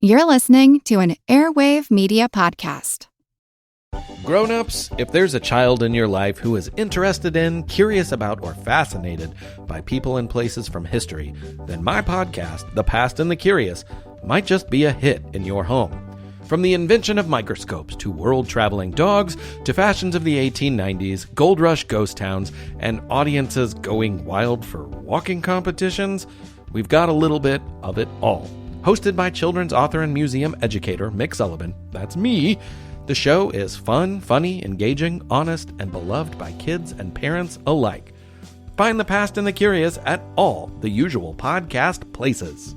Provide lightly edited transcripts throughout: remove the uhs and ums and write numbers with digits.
You're listening to an Airwave Media Podcast. Grown-ups, if there's a child in your life who is interested in, curious about, or fascinated by people and places from history, then my podcast, The Past and the Curious, might just be a hit in your home. From the invention of microscopes to world-traveling dogs to fashions of the 1890s, gold rush ghost towns, and audiences going wild for walking competitions, we've got a little bit of it all. Hosted by children's author and museum educator Mick Sullivan, that's me, the show is fun, funny, engaging, honest, and beloved by kids and parents alike. Find The Past and the Curious at all the usual podcast places.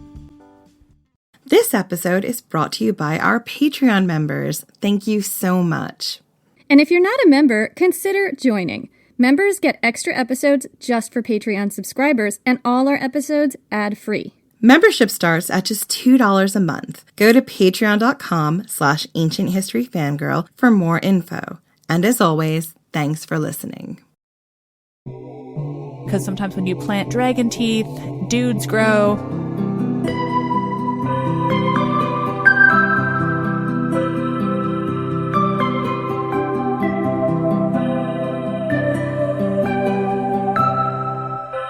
This episode is brought to you by our Patreon members. Thank you so much. And if you're not a member, consider joining. Members get extra episodes just for Patreon subscribers, and all our episodes ad-free. Membership starts at just $2 a month. Go to patreon.com/ancienthistoryfangirl for more info. And as always, thanks for listening. Because sometimes when you plant dragon teeth, dudes grow.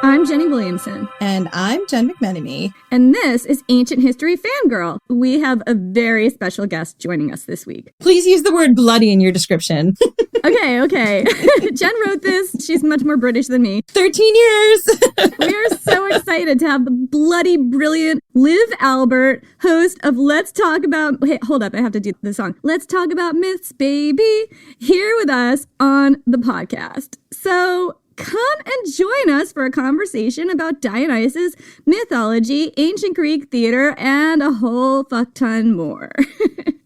I'm Jenny Williamson. And I'm Jen McMenemy. And this is Ancient History Fangirl. We have a very special guest joining us this week. Please use the word bloody in your description. Okay. Jen wrote this. She's much more British than me. 13 years! We are so excited to have the bloody, brilliant Liv Albert, host of Let's Talk About... Wait, hold up, I have to do the song. Let's Talk About Myths, baby, here with us on the podcast. So... come and join us for a conversation about Dionysus, mythology, ancient Greek theater, and a whole fuck ton more.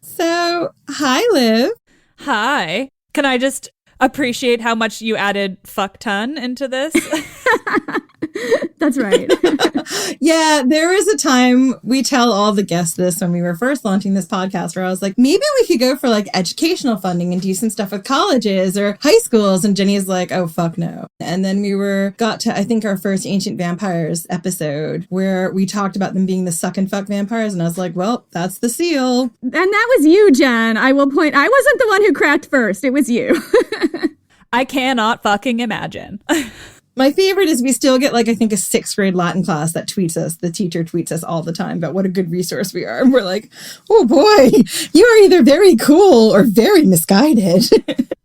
So, hi, Liv. Hi. Can I just appreciate how much you added fuck ton into this? That's right. Yeah, there was a time, we tell all the guests this when we were first launching this podcast, where I was like, maybe we could go for like educational funding and do some stuff with colleges or high schools. And Jenny's like, oh, fuck no. And then we got to, I think, our first Ancient Vampires episode where we talked about them being the suck and fuck vampires. And I was like, well, that's the seal. And that was you, Jen. I will point, I wasn't the one who cracked first. It was you. I cannot fucking imagine. My favorite is we still get, like, I think a 6th grade Latin class that tweets us. The teacher tweets us all the time about what a good resource we are. And we're like, oh boy, you are either very cool or very misguided.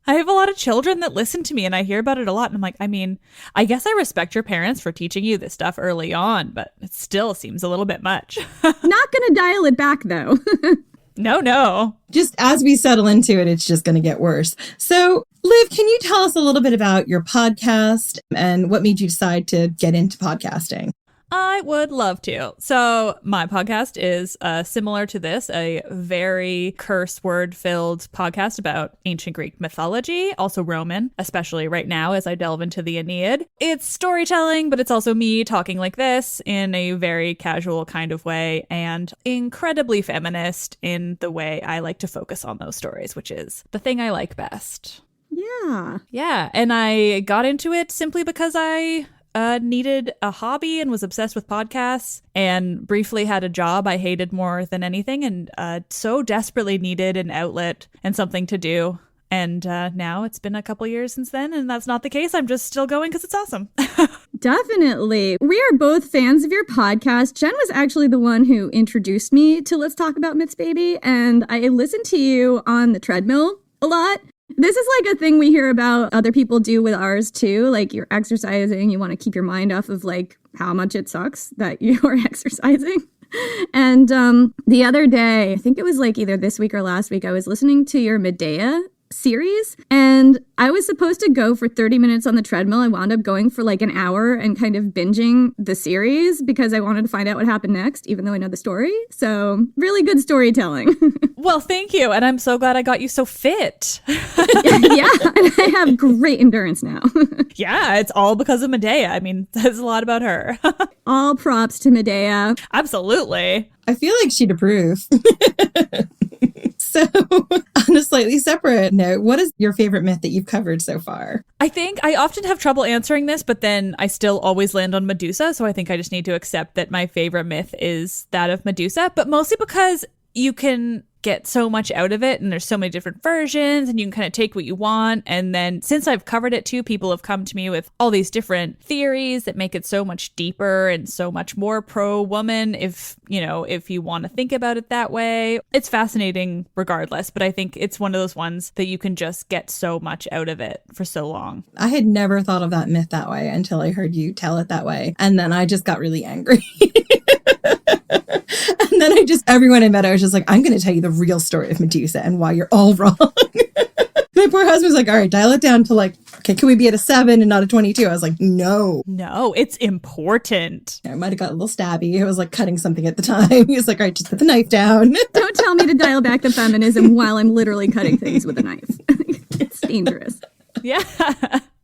I have a lot of children that listen to me and I hear about it a lot. And I'm like, I mean, I guess I respect your parents for teaching you this stuff early on, but it still seems a little bit much. Not going to dial it back, though. No. Just as we settle into it, it's just going to get worse. So, Liv, can you tell us a little bit about your podcast and what made you decide to get into podcasting? I would love to. So my podcast is similar to this, a very curse word filled podcast about ancient Greek mythology, also Roman, especially right now as I delve into the Aeneid. It's storytelling, but it's also me talking like this in a very casual kind of way and incredibly feminist in the way I like to focus on those stories, which is the thing I like best. Yeah. And I got into it simply because I needed a hobby and was obsessed with podcasts and briefly had a job I hated more than anything and so desperately needed an outlet and something to do. And now it's been a couple years since then, and that's not the case. I'm just still going because it's awesome. Definitely. We are both fans of your podcast. Jen was actually the one who introduced me to Let's Talk About Myths, Baby, and I listened to you on the treadmill a lot. This is like a thing we hear about other people do with ours too. Like you're exercising, you want to keep your mind off of like how much it sucks that you are exercising. And the other day, I think it was like either this week or last week, I was listening to your Medea series and I was supposed to go for 30 minutes on the treadmill. I wound up going for like an hour and kind of binging the series because I wanted to find out what happened next, even though I know the story. So really good storytelling. Well, thank you. And I'm so glad I got you so fit. Yeah, and I have great endurance now. Yeah, it's all because of Medea. I mean, that's a lot about her. All props to Medea. Absolutely. I feel like she'd approve. So, on a slightly separate note, what is your favorite myth that you've covered so far? I think I often have trouble answering this, but then I still always land on Medusa. So I think I just need to accept that my favorite myth is that of Medusa, but mostly because you can get so much out of it, and there's so many different versions, and you can kind of take what you want. And then since I've covered it too, people have come to me with all these different theories that make it so much deeper and so much more pro-woman if you want to think about it that way. It's fascinating regardless, but I think it's one of those ones that you can just get so much out of it for so long. I had never thought of that myth that way until I heard you tell it that way. And then I just got really angry. And then everyone I met, I was just like, I'm going to tell you the real story of Medusa and why you're all wrong. My poor husband's like, all right, dial it down to like, okay, can we be at a 7 and not a 22? I was like, no. No, it's important. I might have got a little stabby. I was like cutting something at the time. He was like, all right, just put the knife down. Don't tell me to dial back the feminism while I'm literally cutting things with a knife. It's dangerous. Yeah.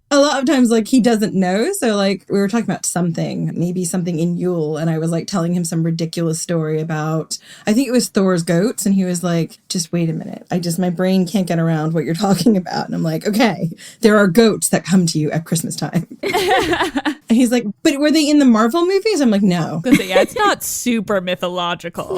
A lot of times, like, he doesn't know. So, like, we were talking about something, maybe something in Yule, and I was, like, telling him some ridiculous story about, I think it was Thor's goats, and he was like, just wait a minute. My brain can't get around what you're talking about. And I'm like, okay, there are goats that come to you at Christmas time. And he's like, but were they in the Marvel movies? I'm like, no. Yeah, it's not super mythological.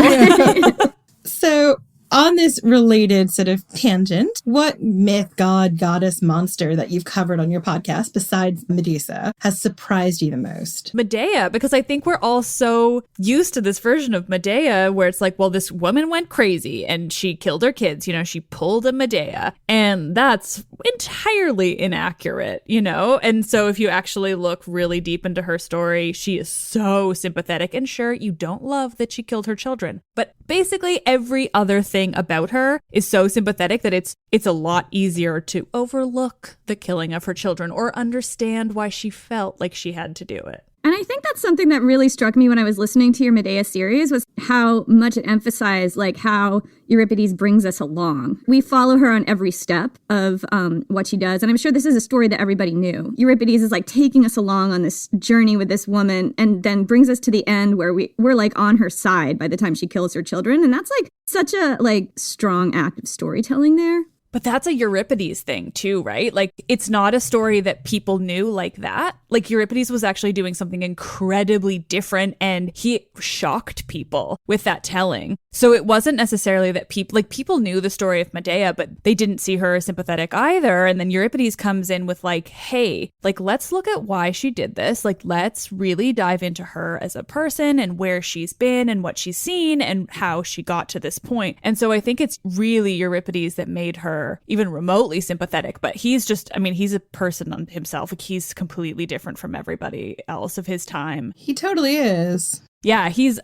So, on this related sort of tangent, what myth, god, goddess, monster that you've covered on your podcast besides Medusa has surprised you the most? Medea, because I think we're all so used to this version of Medea where it's like, well, this woman went crazy and she killed her kids, she pulled a Medea, and that's entirely inaccurate, And so if you actually look really deep into her story, she is so sympathetic, and sure, you don't love that she killed her children, but basically every other thing about her is so sympathetic that it's a lot easier to overlook the killing of her children or understand why she felt like she had to do it. And I think that's something that really struck me when I was listening to your Medea series was how much it emphasized like how Euripides brings us along. We follow her on every step of what she does. And I'm sure this is a story that everybody knew. Euripides is like taking us along on this journey with this woman and then brings us to the end where we're like on her side by the time she kills her children. And that's like such a like strong act of storytelling there. But that's a Euripides thing too, right? Like, it's not a story that people knew like that. Like, Euripides was actually doing something incredibly different, and he shocked people with that telling. So it wasn't necessarily that people knew the story of Medea, but they didn't see her as sympathetic either. And then Euripides comes in with like, hey, like, let's look at why she did this. Like, let's really dive into her as a person and where she's been and what she's seen and how she got to this point. And so I think it's really Euripides that made her even remotely sympathetic, but he's a person on himself. Like, he's completely different from everybody else of his time. He totally is. Yeah, he's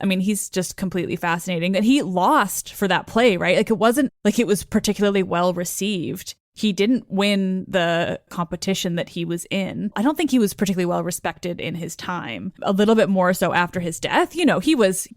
just completely fascinating. And he lost for that play, right? Like, it wasn't like it was particularly well received. He didn't win the competition that he was in. I don't think he was particularly well respected in his time. A little bit more so after his death.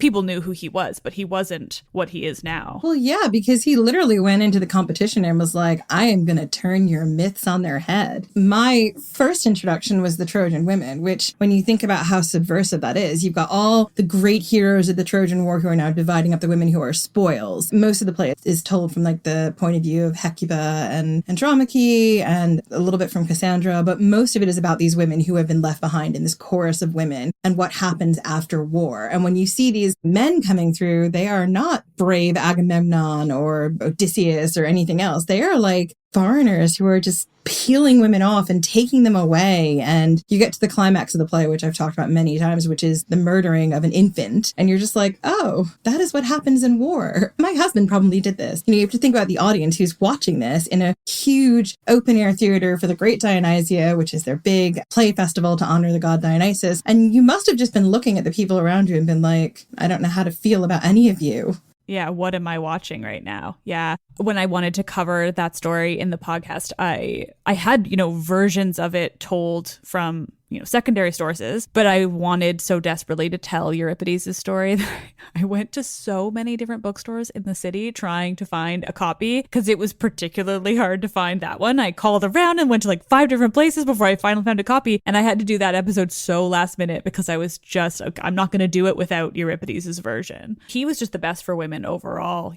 People knew who he was, but he wasn't what he is now. Well, yeah, because he literally went into the competition and was like, I am going to turn your myths on their head. My first introduction was the Trojan women, which when you think about how subversive that is, you've got all the great heroes of the Trojan War who are now dividing up the women who are spoils. Most of the play is told from like the point of view of Hecuba and Andromache and a little bit from Cassandra, but most of it is about these women who have been left behind in this chorus of women and what happens after war. And when you see these men coming through, they are not brave Agamemnon or Odysseus or anything else. They are like foreigners who are just peeling women off and taking them away. And you get to the climax of the play, which I've talked about many times, which is the murdering of an infant. And you're just like, oh, that is what happens in war. My husband probably did this. You have to think about the audience who's watching this in a huge open air theater for the Great Dionysia, which is their big play festival to honor the god Dionysus. And you must have just been looking at the people around you and been like, I don't know how to feel about any of you. Yeah, what am I watching right now? Yeah. When I wanted to cover that story in the podcast, I had, versions of it told from, secondary sources, but I wanted so desperately to tell Euripides' story that I went to so many different bookstores in the city trying to find a copy because it was particularly hard to find that one. I called around and went to like 5 different places before I finally found a copy. And I had to do that episode so last minute because I was just, I'm not going to do it without Euripides' version. He was just the best for women overall,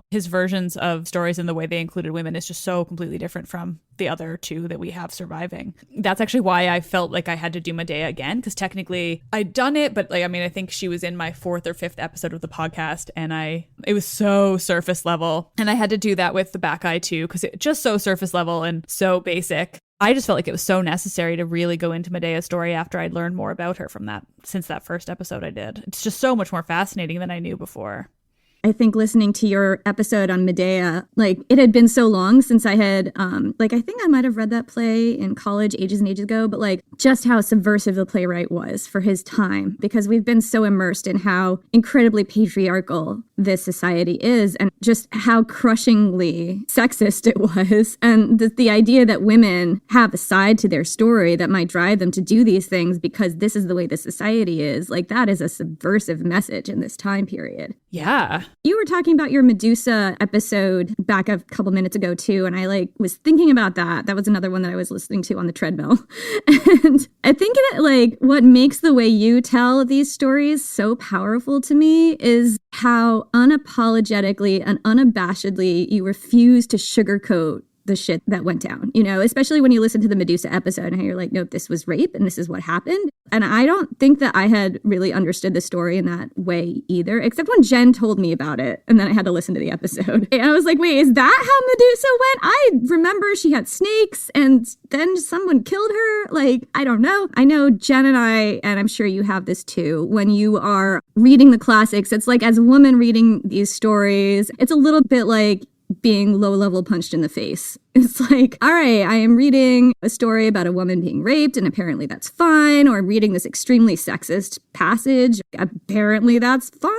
His versions of stories and the way they included women is just so completely different from the other two that we have surviving. That's actually why I felt like I had to do Medea again, because technically I'd done it, but like, I mean, I think she was in my 4th or 5th episode of the podcast, and it was so surface level, and I had to do that with the Bacchae too, because it's just so surface level and so basic. I just felt like it was so necessary to really go into Medea's story after I'd learned more about her since that first episode I did. It's just so much more fascinating than I knew before. I think listening to your episode on Medea, like it had been so long since I had, I think I might have read that play in college ages and ages ago, but like just how subversive the playwright was for his time, because we've been so immersed in how incredibly patriarchal this society is and just how crushingly sexist it was. And the idea that women have a side to their story that might drive them to do these things because this is the way the society is, like that is a subversive message in this time period. Yeah. You were talking about your Medusa episode back a couple minutes ago too, and I was thinking about that. That was another one that I was listening to on the treadmill. And I think that what makes the way you tell these stories so powerful to me is how unapologetically and unabashedly you refuse to sugarcoat the shit that went down, especially when you listen to the Medusa episode and how you're like, nope, this was rape and this is what happened. And I don't think that I had really understood the story in that way either, except when Jen told me about it. And then I had to listen to the episode. And I was like, wait, is that how Medusa went? I remember she had snakes and then someone killed her. I don't know. I know Jen and I'm sure you have this too, when you are reading the classics, it's like as a woman reading these stories, it's a little bit like being low-level punched in the face. It's like, all right, I am reading a story about a woman being raped, and apparently that's fine, or I'm reading this extremely sexist passage. Apparently that's fine.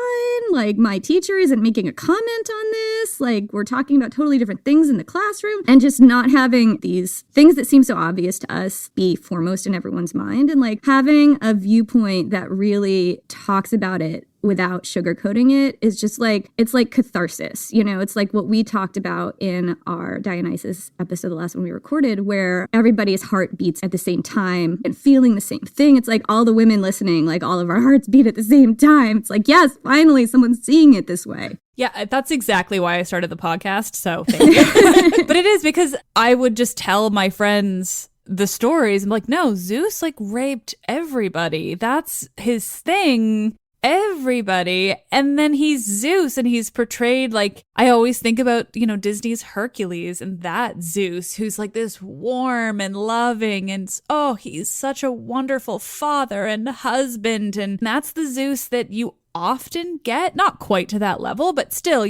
My teacher isn't making a comment on this. We're talking about totally different things in the classroom, and just not having these things that seem so obvious to us be foremost in everyone's mind, and having a viewpoint that really talks about it without sugarcoating it is just it's like catharsis. It's like what we talked about in our Dionysus episode, the last one we recorded, where everybody's heart beats at the same time and feeling the same thing. It's like all the women listening, all of our hearts beat at the same time. It's like, yes, finally someone's seeing it this way. Yeah, that's exactly why I started the podcast. So thank you. But it is because I would just tell my friends the stories. I'm like, no, Zeus raped everybody. That's his thing. Everybody. And then he's Zeus and he's portrayed I always think about, Disney's Hercules and that Zeus who's this warm and loving and he's such a wonderful father and husband. And that's the Zeus that you often get, not quite to that level, but still,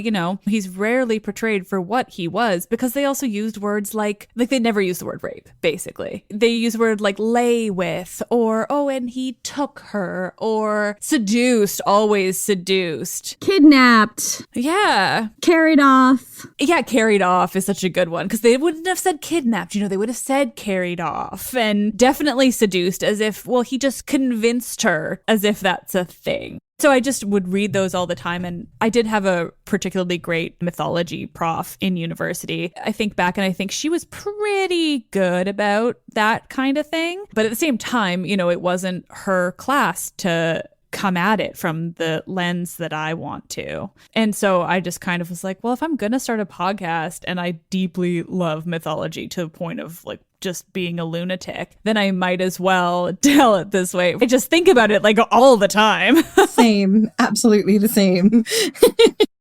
he's rarely portrayed for what he was, because they also used words like they never used the word rape, basically. They use word lay with, or, and he took her, or seduced, always seduced. Kidnapped. Yeah. Carried off. Yeah, carried off is such a good one, because they wouldn't have said kidnapped, they would have said carried off, and definitely seduced, as if, he just convinced her, as if that's a thing. So I just would read those all the time. And I did have a particularly great mythology prof in university. I think back and I think she was pretty good about that kind of thing. But at the same time, it wasn't her class to come at it from the lens that I want to. And so I just kind of was like, well, if I'm going to start a podcast and I deeply love mythology to the point of just being a lunatic, then I might as well tell it this way. I just think about it all the time. Same. Absolutely the same.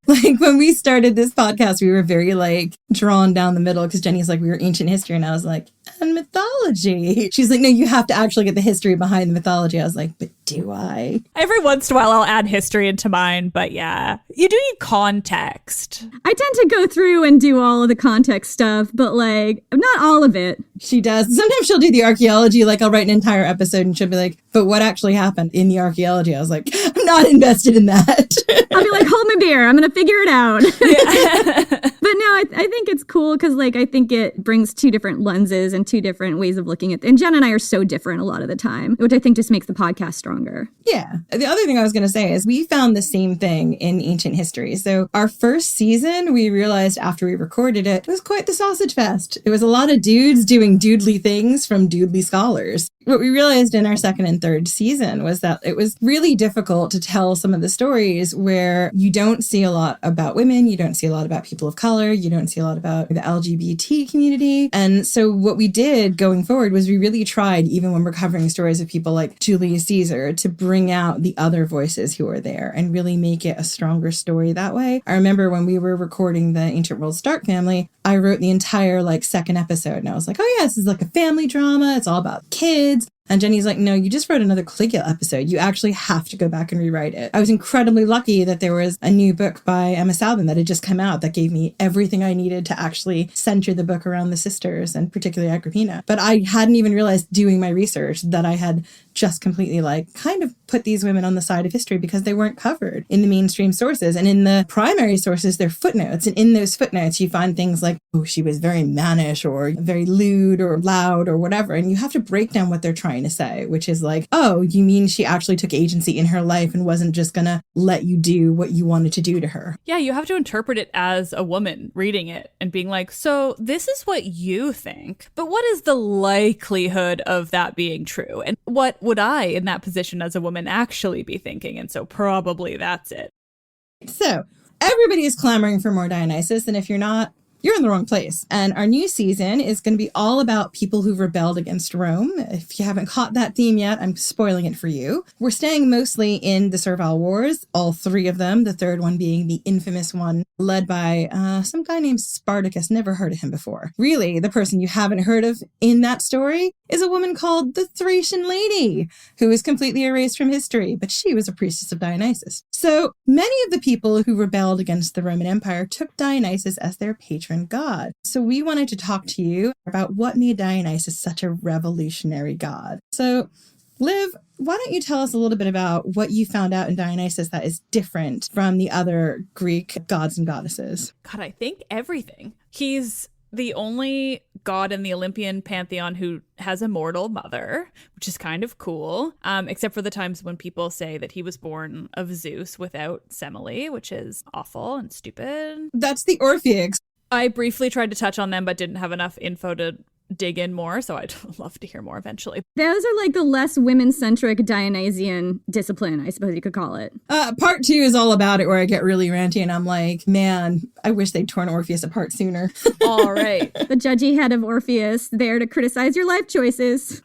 When we started this podcast, we were very drawn down the middle because Jenny's we were ancient history. And I was like, and mythology. She's like, no, you have to actually get the history behind the mythology. I was like, but do I? Every once in a while, I'll add history into mine. But yeah, you do need context. I tend to go through and do all of the context stuff, but not all of it. She does. Sometimes she'll do the archaeology. I'll write an entire episode and she'll be like, but what actually happened in the archaeology? I was like, I'm not invested in that. I'll be like, hold my beer. I'm going to figure it out. Yeah. But no, I think it's cool because I think it brings two different lenses and two different ways of looking at it. And Jen and I are so different a lot of the time, which I think just makes the podcast stronger. Yeah. The other thing I was going to say is we found the same thing in ancient history. So our first season, we realized after we recorded it was quite the sausage fest. It was a lot of dudes doing dudely things from dudely scholars. What we realized in our second and third season was that it was really difficult to tell some of the stories where you don't see a lot about women, you don't see a lot about people of color, you don't see a lot about the LGBT community. And so what we did going forward was we really tried, even when we're covering stories of people like Julius Caesar, to bring out the other voices who are there and really make it a stronger story that way. I remember when we were recording the Ancient World Stark family, I wrote the entire second episode and I was like, oh yeah, this is like a family drama. It's all about kids. And Jenny's like, no, you just wrote another Caligula episode. You actually have to go back and rewrite it. I was incredibly lucky that there was a new book by Emma Salvin that had just come out that gave me everything I needed to actually center the book around the sisters and particularly Agrippina. But I hadn't even realized doing my research that I had just completely kind of put these women on the side of history because they weren't covered in the mainstream sources. And in the primary sources, they're footnotes. And in those footnotes, you find things like, oh, she was very mannish or very lewd or loud or whatever. And you have to break down what they're trying to say, which is like, oh, you mean she actually took agency in her life and wasn't just going to let you do what you wanted to do to her. Yeah, you have to interpret it as a woman reading it and being like, so this is what you think, but what is the likelihood of that being true? And what would I, in that position as a woman, actually be thinking? And so probably that's it. So everybody is clamoring for more Dionysus, and if you're not, you're in the wrong place. And our new season is going to be all about people who rebelled against Rome. If you haven't caught that theme yet, I'm spoiling it for you. We're staying mostly in the Servile Wars, all three of them, the third one being the infamous one led by some guy named Spartacus. Never heard of him before. Really, the person you haven't heard of in that story is a woman called the Thracian Lady, who is completely erased from history, but she was a priestess of Dionysus. So many of the people who rebelled against the Roman Empire took Dionysus as their patron god. So we wanted to talk to you about what made Dionysus such a revolutionary god. So Liv, why don't you tell us a little bit about what you found out in Dionysus that is different from the other Greek gods and goddesses? God, I think everything. He's the only god in the Olympian pantheon who has a mortal mother, which is kind of cool, except for the times when people say that he was born of Zeus without Semele, which is awful and stupid. That's the Orphics. I briefly tried to touch on them, but didn't have enough info to dig in more, so I'd love to hear more eventually. Those are the less women-centric Dionysian discipline, I suppose you could call it. Part 2 is all about it, where I get really ranty and I'm like, man, I wish they'd torn Orpheus apart sooner. All right. The judgy head of Orpheus there to criticize your life choices,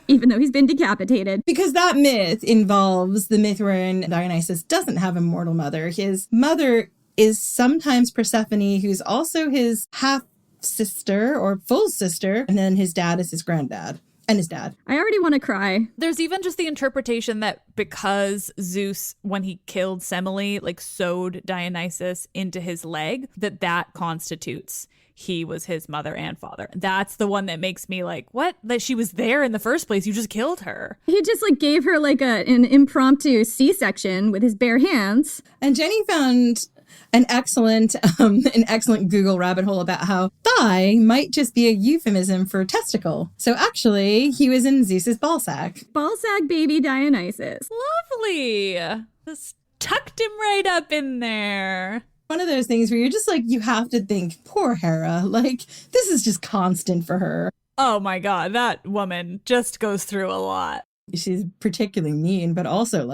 even though he's been decapitated. Because that myth involves the myth wherein Dionysus doesn't have a mortal mother. His mother is sometimes Persephone, who's also his half-sister or full sister, and then his dad is his granddad and his dad. I already want to cry. There's even just the interpretation that because Zeus, when he killed Semele, sewed Dionysus into his leg, that constitutes he was his mother and father. That's the one that makes me what? That she was there in the first place. You just killed her. He just gave her an impromptu C-section with his bare hands. And Jenny found an excellent Google rabbit hole about how thigh might just be a euphemism for testicle. So actually, he was in Zeus's ballsack. Ballsack baby Dionysus. Lovely. Just tucked him right up in there. One of those things where you're just you have to think, poor Hera, this is just constant for her. Oh my God, that woman just goes through a lot. She's particularly mean, but also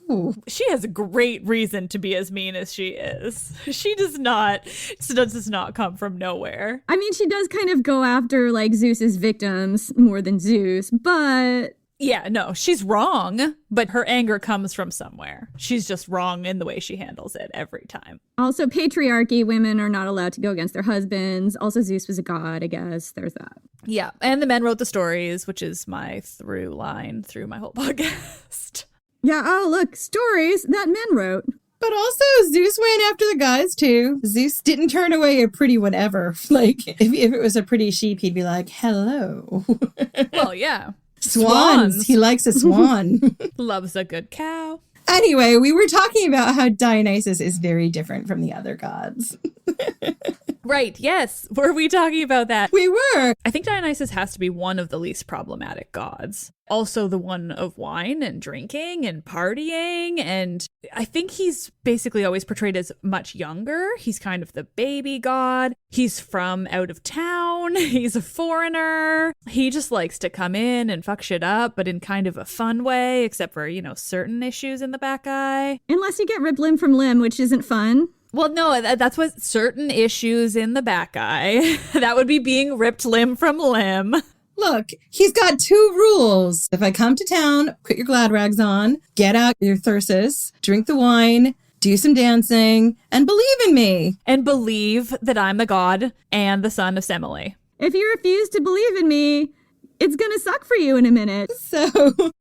ooh. She has a great reason to be as mean as she is. She does not come from nowhere. I mean, she does kind of go after Zeus's victims more than Zeus, but yeah, no, she's wrong, but her anger comes from somewhere. She's just wrong in the way she handles it every time. Also, patriarchy, women are not allowed to go against their husbands. Also, Zeus was a god, I guess. There's that. Yeah, and the men wrote the stories, which is my through line through my whole podcast. Yeah, oh, look, stories that men wrote. But also, Zeus went after the guys, too. Zeus didn't turn away a pretty one ever. If it was a pretty sheep, he'd be like, hello. Well, yeah. Swans. He likes a swan. Loves a good cow. Anyway, we were talking about how Dionysus is very different from the other gods. Right, yes. Were we talking about that? We were. I think Dionysus has to be one of the least problematic gods. Also the one of wine and drinking and partying. And I think he's basically always portrayed as much younger. He's kind of the baby god. He's from out of town. He's a foreigner. He just likes to come in and fuck shit up, but in kind of a fun way, except for, certain issues in the back eye. Unless you get ripped limb from limb, which isn't fun. Well, no, that's what certain issues in the back eye. That would be being ripped limb from limb. Look, he's got 2 rules. If I come to town, put your glad rags on, get out your thyrsus, drink the wine, do some dancing, and believe in me. And believe that I'm the god and the son of Semele. If you refuse to believe in me, it's gonna suck for you in a minute. So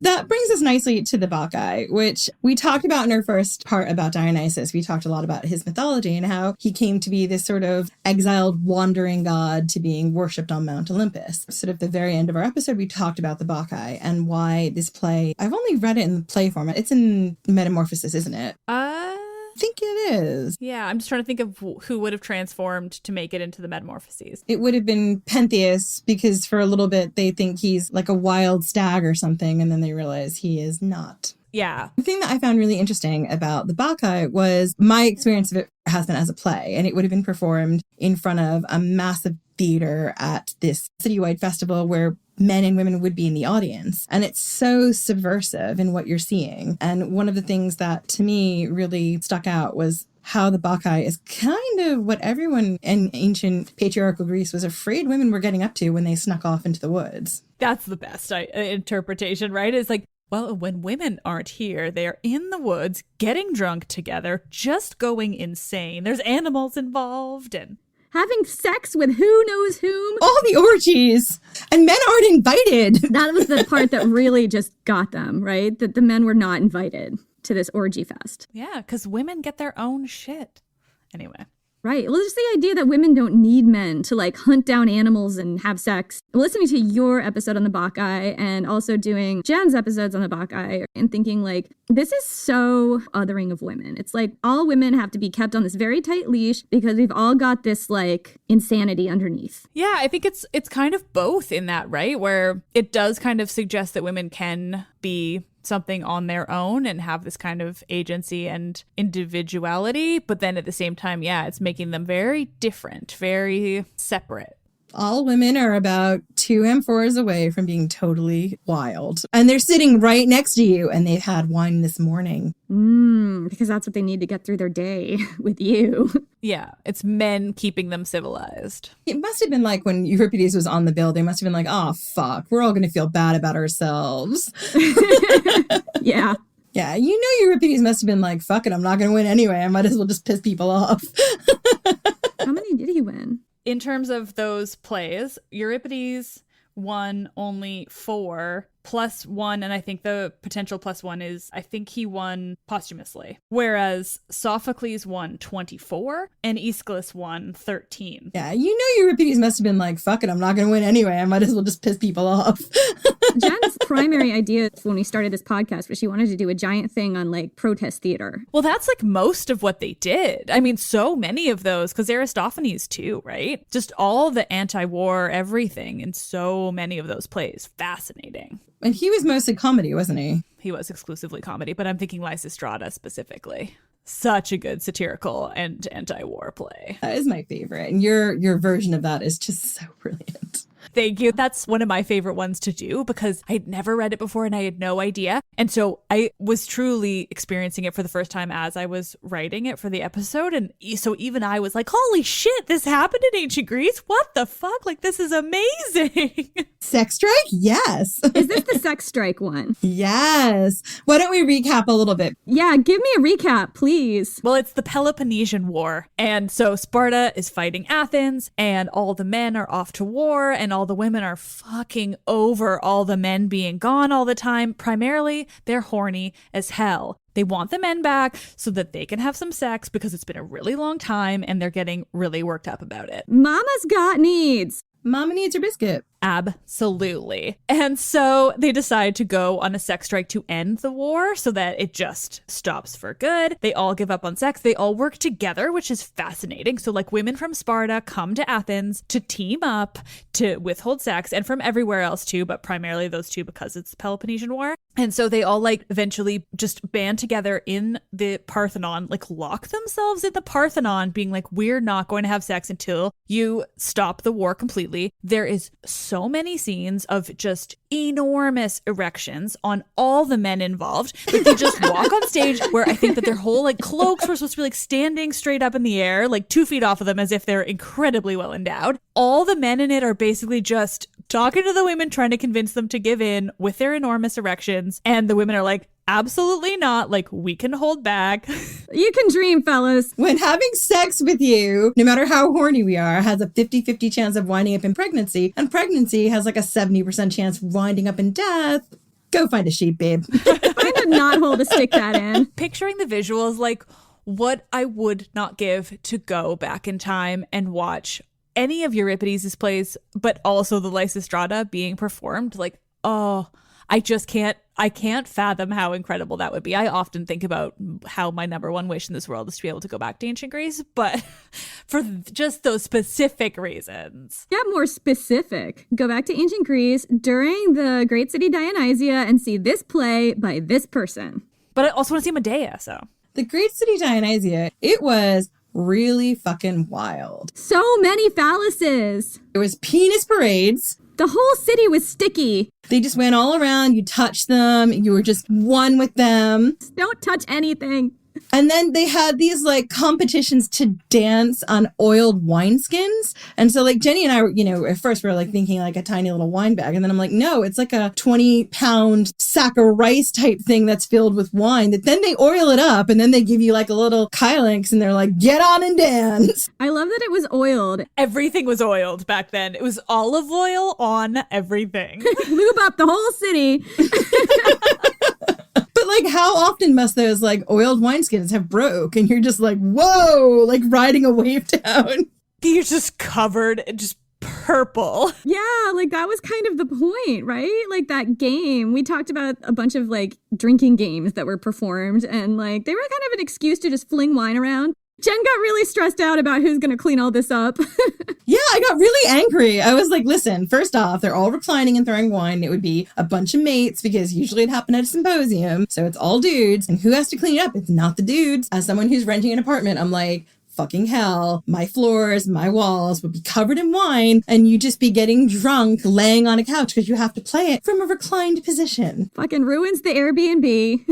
that brings us nicely to the Bacchae, which we talked about in our first part about Dionysus. We talked a lot about his mythology and how he came to be this sort of exiled, wandering god to being worshipped on Mount Olympus. Sort of the very end of our episode, we talked about the Bacchae and why this play, I've only read it in the play format. It's in Metamorphosis, isn't it? I think it is. Yeah, I'm just trying to think of who would have transformed to make it into the Metamorphoses. It would have been Pentheus, because for a little bit they think he's like a wild stag or something, and then they realize he is not. Yeah. The thing that I found really interesting about the Bacchae was my experience of it has been as a play, and it would have been performed in front of a massive theater at this citywide festival where men and women would be in the audience. And it's so subversive in what you're seeing. And one of the things that to me really stuck out was how the Bacchae is kind of what everyone in ancient patriarchal Greece was afraid women were getting up to when they snuck off into the woods. That's the best interpretation, right? It's like, well, when women aren't here, they're in the woods, getting drunk together, just going insane. There's animals involved and having sex with who knows whom. All the orgies. And men aren't invited. That was the part that really just got them, right? That the men were not invited to this orgy fest. Yeah, because women get their own shit. Anyway. Right. Well, just the idea that women don't need men to like hunt down animals and have sex. Listening to your episode on the Bacchae and also doing Jen's episodes on the Bacchae and thinking like, this is so othering of women. It's like all women have to be kept on this very tight leash because we've all got this like insanity underneath. Yeah, I think it's kind of both in that, right? Where it does kind of suggest that women can be something on their own and have this kind of agency and individuality. But then at the same time, yeah, it's making them very different, very separate. All women are about 2 amphores away from being totally wild. And they're sitting right next to you and they've had wine this morning. Because that's what they need to get through their day with you. Yeah, it's men keeping them civilized. It must have been like when Euripides was on the bill, they must have been like, oh, fuck, we're all going to feel bad about ourselves. Yeah. Yeah, Euripides must have been like, fuck it, I'm not going to win anyway. I might as well just piss people off. How many did he win? In terms of those plays, Euripides won only 4 plus 1, and I think the potential plus 1 is, I think he won posthumously. Whereas Sophocles won 24 and Aeschylus won 13. Yeah, Euripides must have been like, fuck it, I'm not going to win anyway. I might as well just piss people off. Jen's primary idea when we started this podcast was she wanted to do a giant thing on like protest theater. Well, that's like most of what they did. I mean, so many of those, because Aristophanes too, right? Just all the anti-war everything in so many of those plays. Fascinating. And he was mostly comedy, wasn't he? He was exclusively comedy, but I'm thinking Lysistrata specifically. Such a good satirical and anti-war play. That is my favorite. And your version of that is just so brilliant. Thank you. That's one of my favorite ones to do because I'd never read it before and I had no idea. And so I was truly experiencing it for the first time as I was writing it for the episode. And so even I was like, holy shit, this happened in ancient Greece? What the fuck? Like, this is amazing. Sex strike? Yes. Is this the sex strike one? Yes. Why don't we recap a little bit? Yeah, give me a recap, please. Well, it's the Peloponnesian War. And so Sparta is fighting Athens and all the men are off to war and all the women are fucking over all the men being gone all the time. Primarily, they're horny as hell. They want the men back so that they can have some sex because it's been a really long time and they're getting really worked up about it. Mama's got needs. Mama needs her biscuit. Absolutely. And so they decide to go on a sex strike to end the war so that it just stops for good. They all give up on sex. They all work together, which is fascinating. So like women from Sparta come to Athens to team up to withhold sex, and from everywhere else too, but primarily those two because it's the Peloponnesian War. And so they all like eventually just band together in the Parthenon, like lock themselves in the Parthenon, being like, we're not going to have sex until you stop the war completely. There is so many scenes of just enormous erections on all the men involved. Like they just walk on stage where I think that their whole like cloaks were supposed to be like standing straight up in the air, like 2 feet off of them as if they're incredibly well endowed. All the men in it are basically just talking to the women, trying to convince them to give in with their enormous erections. And the women are like, absolutely not. Like, we can hold back. You can dream, fellas. When having sex with you, no matter how horny we are, has a 50-50 chance of winding up in pregnancy, and pregnancy has like a 70% chance of winding up in death, go find a sheep, babe. I did not hold a stick that in. Picturing the visuals, like what I would not give to go back in time and watch any of Euripides' plays, but also the Lysistrata being performed. Like, oh, I can't fathom how incredible that would be. I often think about how my number one wish in this world is to be able to go back to ancient Greece, but for just those specific reasons. Yeah, more specific. Go back to ancient Greece during the great city Dionysia and see this play by this person. But I also want to see Medea, so. The great city Dionysia, it was really fucking wild. So many phalluses. There was penis parades. The whole city was sticky. They just went all around. You touched them. You were just one with them. Don't touch anything. And then they had these like competitions to dance on oiled wineskins. And so like Jenny and I were, at first we were like thinking like a tiny little wine bag. And then I'm like, no, it's like a 20-pound sack of rice type thing that's filled with wine that then they oil it up and then they give you like a little kylix and they're like, get on and dance. I love that it was oiled. Everything was oiled back then. It was olive oil on everything. Lube up the whole city. But like, how often must those like oiled wineskins have broke? And you're just like, whoa, like riding a wave down. You're just covered in just purple. Yeah, like that was kind of the point, right? Like that game. We talked about a bunch of like drinking games that were performed and like they were kind of an excuse to just fling wine around. Jen got really stressed out about who's going to clean all this up. Yeah, I got really angry. I was like, listen, first off, they're all reclining and throwing wine. It would be a bunch of mates because usually it happened at a symposium. So it's all dudes. And who has to clean it up? It's not the dudes. As someone who's renting an apartment, I'm like, fucking hell, my floors, my walls would be covered in wine and you'd just be getting drunk laying on a couch because you have to play it from a reclined position. Fucking ruins the Airbnb.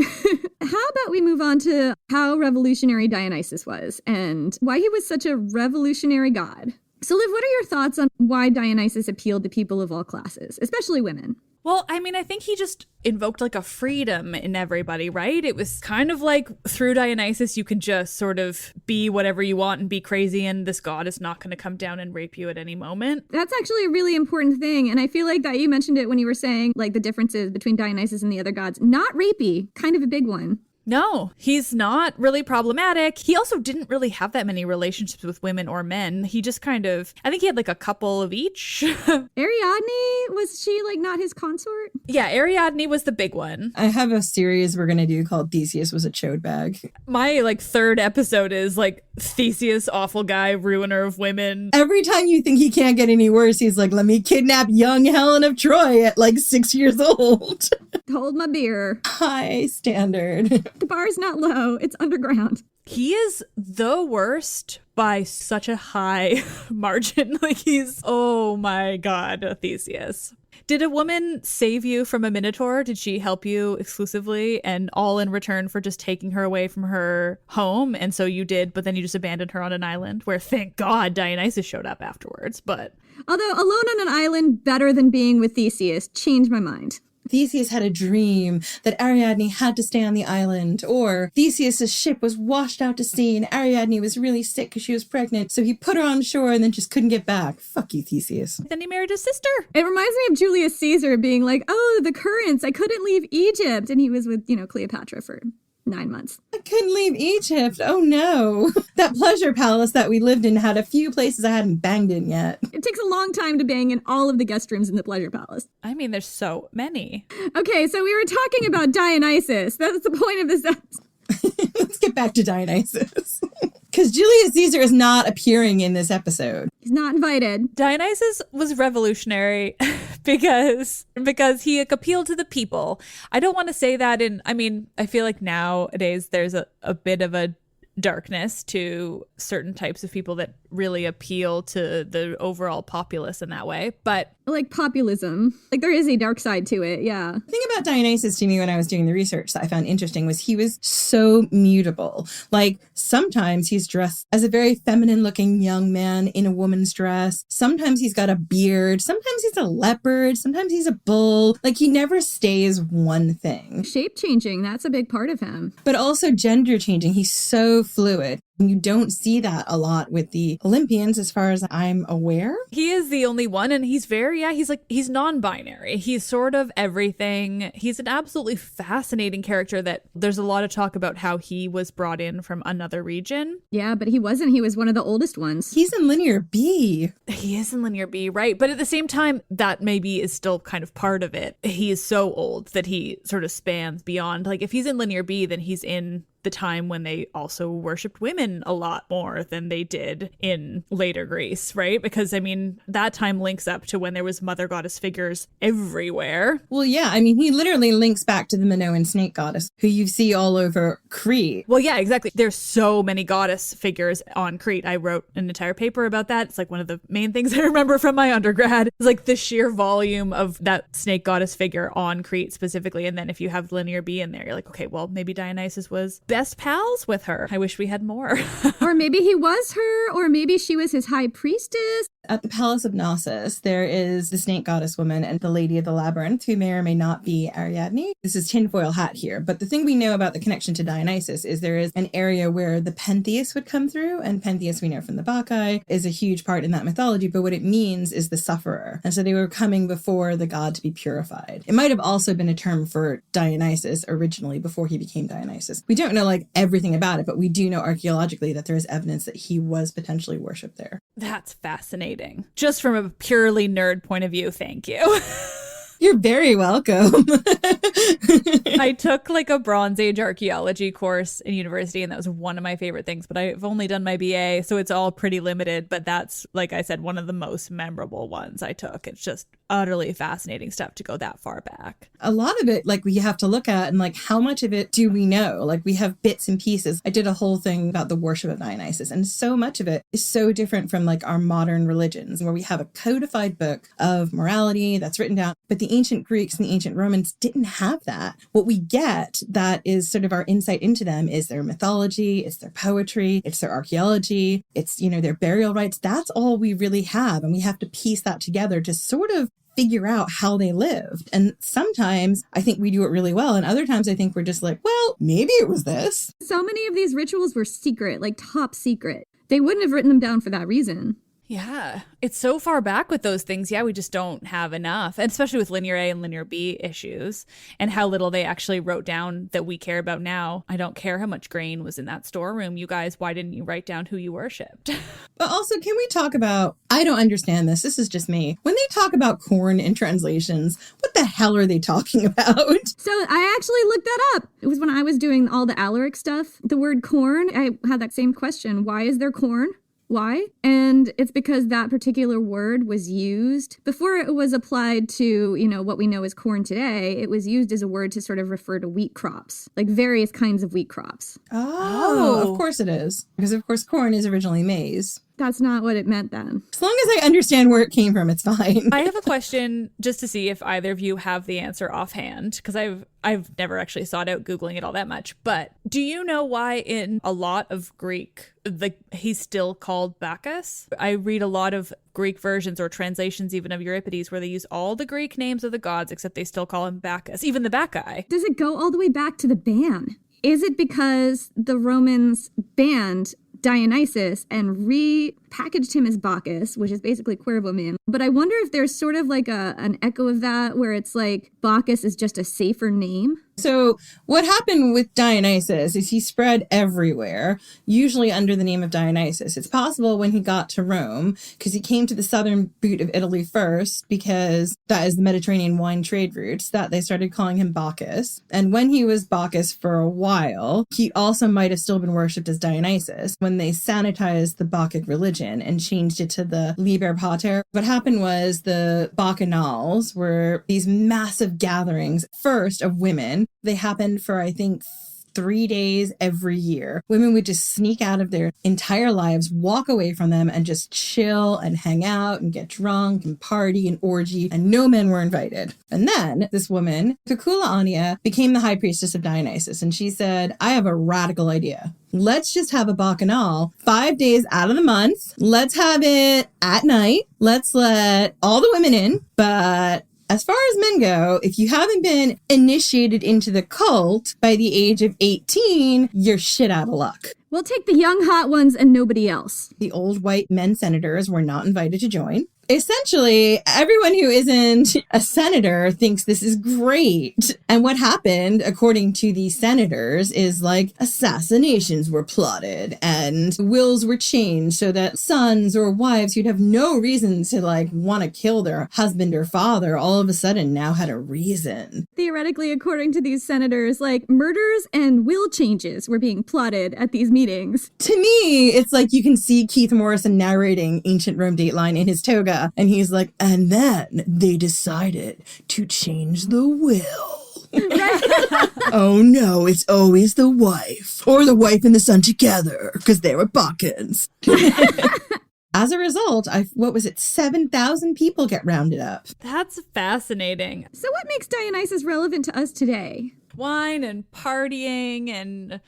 How about we move on to how revolutionary Dionysus was and why he was such a revolutionary god? So Liv, what are your thoughts on why Dionysus appealed to people of all classes, especially women? Well, I mean, I think he just invoked like a freedom in everybody, right? It was kind of like through Dionysus, you can just sort of be whatever you want and be crazy, and this god is not going to come down and rape you at any moment. That's actually a really important thing. And I feel like that you mentioned it when you were saying like the differences between Dionysus and the other gods. Not rapey, kind of a big one. No, he's not really problematic. He also didn't really have that many relationships with women or men. He just kind of, I think he had like a couple of each. Ariadne, was she like not his consort? Yeah, Ariadne was the big one. I have a series we're going to do called Theseus was a chode bag. My like third episode is like Theseus, awful guy, ruiner of women. Every time you think he can't get any worse, he's like, let me kidnap young Helen of Troy at like 6 years old. Hold my beer. High standard. The bar's not low, it's underground. He is the worst by such a high margin. Like he's, oh my God, Theseus. Did a woman save you from a minotaur? Did she help you exclusively and all in return for just taking her away from her home? And so you did, but then you just abandoned her on an island where, thank God, Dionysus showed up afterwards. But although alone on an island better than being with Theseus, changed my mind. Theseus had a dream that Ariadne had to stay on the island, or Theseus's ship was washed out to sea and Ariadne was really sick because she was pregnant, so he put her on shore and then just couldn't get back. Fuck you, Theseus. Then he married his sister. It reminds me of Julius Caesar being like, oh, the currents, I couldn't leave Egypt. And he was with, Cleopatra for 9 months. I couldn't leave Egypt. Oh no. That pleasure palace that we lived in had a few places I hadn't banged in yet. It takes a long time to bang in all of the guest rooms in the pleasure palace. I mean, there's so many. Okay, so we were talking about Dionysus. That's the point of this episode. Let's get back to Dionysus. Because Julius Caesar is not appearing in this episode. He's not invited. Dionysus was revolutionary because he appealed to the people. I don't want to say that I feel like nowadays there's a bit of a darkness to certain types of people that really appeal to the overall populace in that way. But like populism, like there is a dark side to it. Yeah. The thing about Dionysus to me when I was doing the research that I found interesting was he was so mutable. Like sometimes he's dressed as a very feminine looking young man in a woman's dress. Sometimes he's got a beard. Sometimes he's a leopard. Sometimes he's a bull. Like he never stays one thing. Shape changing. That's a big part of him. But also gender changing. He's so fluid. You don't see that a lot with the Olympians, as far as I'm aware. He is the only one, and he's he's non-binary. He's sort of everything. He's an absolutely fascinating character that there's a lot of talk about how he was brought in from another region. Yeah, but he wasn't. He was one of the oldest ones. He's in Linear B. He is in Linear B, right? But at the same time, that maybe is still kind of part of it. He is so old that he sort of spans beyond. Like if he's in Linear B, then he's in the time when they also worshipped women a lot more than they did in later Greece, right? Because I mean, that time links up to when there was mother goddess figures everywhere. Well, yeah, I mean, he literally links back to the Minoan snake goddess, who you see all over Crete. Well, yeah, exactly. There's so many goddess figures on Crete. I wrote an entire paper about that. It's like one of the main things I remember from my undergrad. It's like the sheer volume of that snake goddess figure on Crete specifically. And then if you have Linear B in there, you're like, okay, well, maybe Dionysus was best pals with her. I wish we had more. Or maybe he was her, or maybe she was his high priestess. At the Palace of Knossos, there is the snake goddess woman and the Lady of the Labyrinth, who may or may not be Ariadne. This is tinfoil hat here, but the thing we know about the connection to Dionysus is there is an area where the Pentheus would come through, and Pentheus, we know from the Bacchae, is a huge part in that mythology, but what it means is the sufferer. And so they were coming before the god to be purified. It might have also been a term for Dionysus originally before he became Dionysus. We don't know like everything about it, but we do know archaeologically that there is evidence that he was potentially worshipped there. That's fascinating. Just from a purely nerd point of view, thank you. You're very welcome. I took like a Bronze Age archaeology course in university, and that was one of my favorite things, but I've only done my BA, so it's all pretty limited, but that's, like I said, one of the most memorable ones I took. It's just utterly fascinating stuff to go that far back. A lot of it, like, we have to look at, and like, how much of it do we know? Like, we have bits and pieces. I did a whole thing about the worship of Dionysus, and so much of it is so different from like our modern religions, where we have a codified book of morality that's written down, but the ancient Greeks and the ancient Romans didn't have that. What we get that is sort of our insight into them is their mythology, it's their poetry, it's their archaeology, it's, you know, their burial rites. That's all we really have. And we have to piece that together to sort of figure out how they lived. And sometimes I think we do it really well. And other times I think we're just like, well, maybe it was this. So many of these rituals were secret, like top secret. They wouldn't have written them down for that reason. Yeah, it's so far back with those things. Yeah, we just don't have enough, and especially with Linear A and Linear B issues and how little they actually wrote down that we care about now. I don't care how much grain was in that storeroom. You guys, why didn't you write down who you worshipped? But also, can we talk about, I don't understand this. This is just me. When they talk about corn in translations, what the hell are they talking about? So I actually looked that up. It was when I was doing all the Alaric stuff. The word corn, I had that same question. Why is there corn? Why? And it's because that particular word was used before it was applied to, you know, what we know as corn today. It was used as a word to sort of refer to wheat crops, like various kinds of wheat crops. Oh, of course it is. Because of course corn is originally maize. That's not what it meant then. As long as I understand where it came from, it's fine. I have a question just to see if either of you have the answer offhand, because I've never actually sought out Googling it all that much. But do you know why in a lot of Greek, he's still called Bacchus? I read a lot of Greek versions or translations even of Euripides where they use all the Greek names of the gods, except they still call him Bacchus, even the Bacchae. Does it go all the way back to the ban? Is it because the Romans banned Dionysus and repackaged him as Bacchus, which is basically Cuervo Man? But I wonder if there's sort of like an echo of that where it's like Bacchus is just a safer name. So what happened with Dionysus is he spread everywhere, usually under the name of Dionysus. It's possible when he got to Rome, because he came to the southern boot of Italy first, because that is the Mediterranean wine trade routes, that they started calling him Bacchus. And when he was Bacchus for a while, he also might have still been worshipped as Dionysus. When they sanitized the Bacchic religion and changed it to the Liber Pater, what happened was the Bacchanals were these massive gatherings, first of women. They happened for, I think, 3 days every year. Women would just sneak out of their entire lives, walk away from them, and just chill and hang out and get drunk and party and orgy, and no men were invited. And then this woman, Cocula Ania, became the high priestess of Dionysus, and she said, I have a radical idea. Let's just have a bacchanal 5 days out of the month. Let's have it at night. Let's let all the women in, but as far as men go, if you haven't been initiated into the cult by the age of 18, you're shit out of luck. We'll take the young hot ones and nobody else. The old white men senators were not invited to join. Essentially, everyone who isn't a senator thinks this is great. And what happened, according to the senators, is like assassinations were plotted and wills were changed so that sons or wives who'd have no reason to like want to kill their husband or father all of a sudden now had a reason. Theoretically, according to these senators, like murders and will changes were being plotted at these meetings. To me, it's like you can see Keith Morrison narrating Ancient Rome Dateline in his toga. And he's like, and then they decided to change the will. Oh no, it's always the wife or the wife and the son together because they were Bacchanals. As a result, 7,000 people get rounded up. That's fascinating. So what makes Dionysus relevant to us today? Wine and partying and,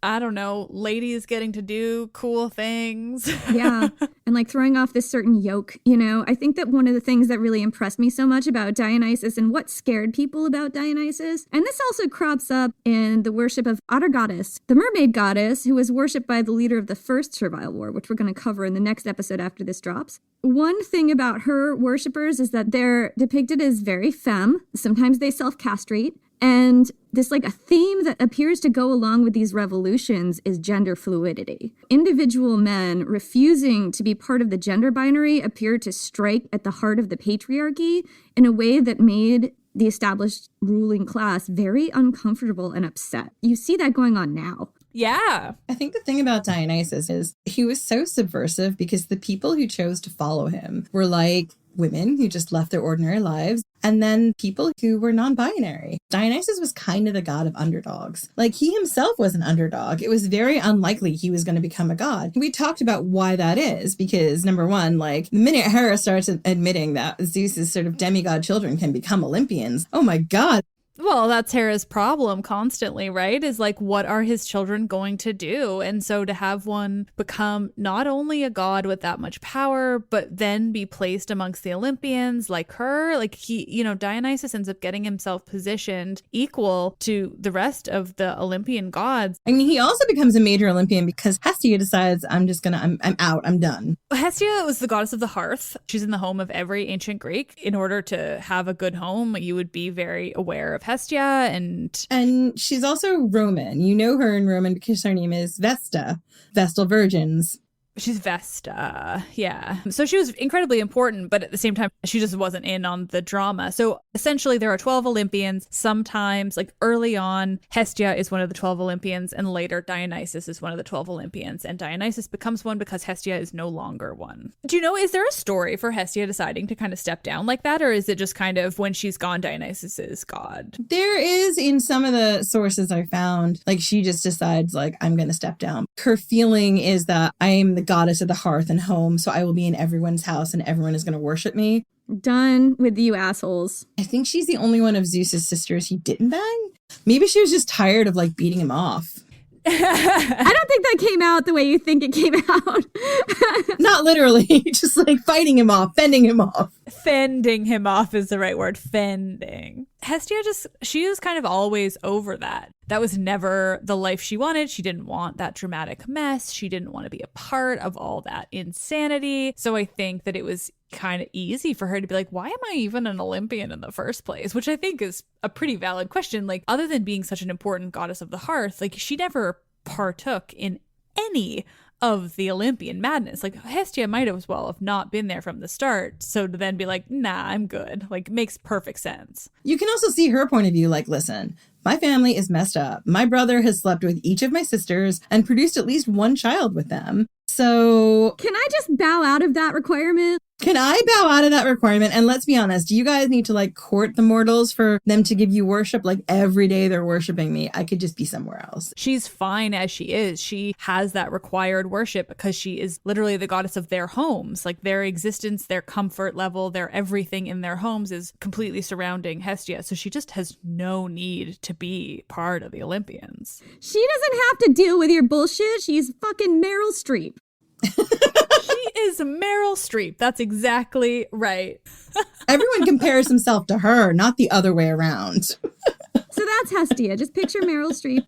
I don't know, ladies getting to do cool things. Yeah. And like throwing off this certain yoke, you know, I think that one of the things that really impressed me so much about Dionysus and what scared people about Dionysus, and this also crops up in the worship of Atargatis, the mermaid goddess who was worshipped by the leader of the first Servile War, which we're going to cover in the next episode after this drops. One thing about her worshippers is that they're depicted as very femme. Sometimes they self-castrate. And this like a theme that appears to go along with these revolutions is gender fluidity. Individual men refusing to be part of the gender binary appeared to strike at the heart of the patriarchy in a way that made the established ruling class very uncomfortable and upset. You see that going on now. Yeah. I think the thing about Dionysus is he was so subversive because the people who chose to follow him were like women who just left their ordinary lives, and then people who were non-binary. Dionysus was kind of the god of underdogs. Like, he himself was an underdog. It was very unlikely he was going to become a god. We talked about why that is, because number one, like, the minute Hera starts admitting that Zeus's sort of demigod children can become Olympians, oh my god. Well, that's Hera's problem constantly, right? Is like, what are his children going to do? And so to have one become not only a god with that much power, but then be placed amongst the Olympians like her, like he, you know, Dionysus ends up getting himself positioned equal to the rest of the Olympian gods. I mean, he also becomes a major Olympian because Hestia decides, I'm out, I'm done. Hestia was the goddess of the hearth. She's in the home of every ancient Greek. In order to have a good home, you would be very aware of Hestia, and she's also Roman. You know her in Roman because her name is Vesta, Vestal Virgins. She's Vesta, yeah. So she was incredibly important, but at the same time, she just wasn't in on the drama. So essentially, there are 12 Olympians. Sometimes, like early on, Hestia is one of the 12 Olympians, and later Dionysus is one of the 12 Olympians. And Dionysus becomes one because Hestia is no longer one. Do you know, is there a story for Hestia deciding to kind of step down like that? Or is it just kind of when she's gone, Dionysus is god? There is, in some of the sources I found, like she just decides, like, I'm going to step down. Her feeling is that I am the goddess of the hearth and home, so I will be in everyone's house and everyone is going to worship me. Done with you assholes. I think she's the only one of Zeus's sisters he didn't bang. Maybe she was just tired of like beating him off. I don't think that came out the way you think it came out. Not literally, just like fighting him off, fending him off. Fending him off is the right word. Fending. Hestia she was kind of always over that. That was never the life she wanted. She didn't want that dramatic mess. She didn't want to be a part of all that insanity. So I think that it was kind of easy for her to be like, why am I even an Olympian in the first place? Which I think is a pretty valid question. Like, other than being such an important goddess of the hearth, like, she never partook in any of the Olympian madness. Like, Hestia might as well have not been there from the start. So to then be like, nah, I'm good, like, makes perfect sense. You can also see her point of view, like, listen, my family is messed up. My brother has slept with each of my sisters and produced at least one child with them. So can I just bow out of that requirement? Can I bow out of that requirement? And let's be honest, do you guys need to like court the mortals for them to give you worship? Like every day they're worshiping me. I could just be somewhere else. She's fine as she is. She has that required worship because she is literally the goddess of their homes. Like their existence, their comfort level, their everything in their homes is completely surrounding Hestia. So she just has no need to be part of the Olympians. She doesn't have to deal with your bullshit. She's fucking Meryl Streep. She is Meryl Streep. That's exactly right. Everyone compares himself to her, not the other way around. So that's Hestia. Just picture Meryl Streep.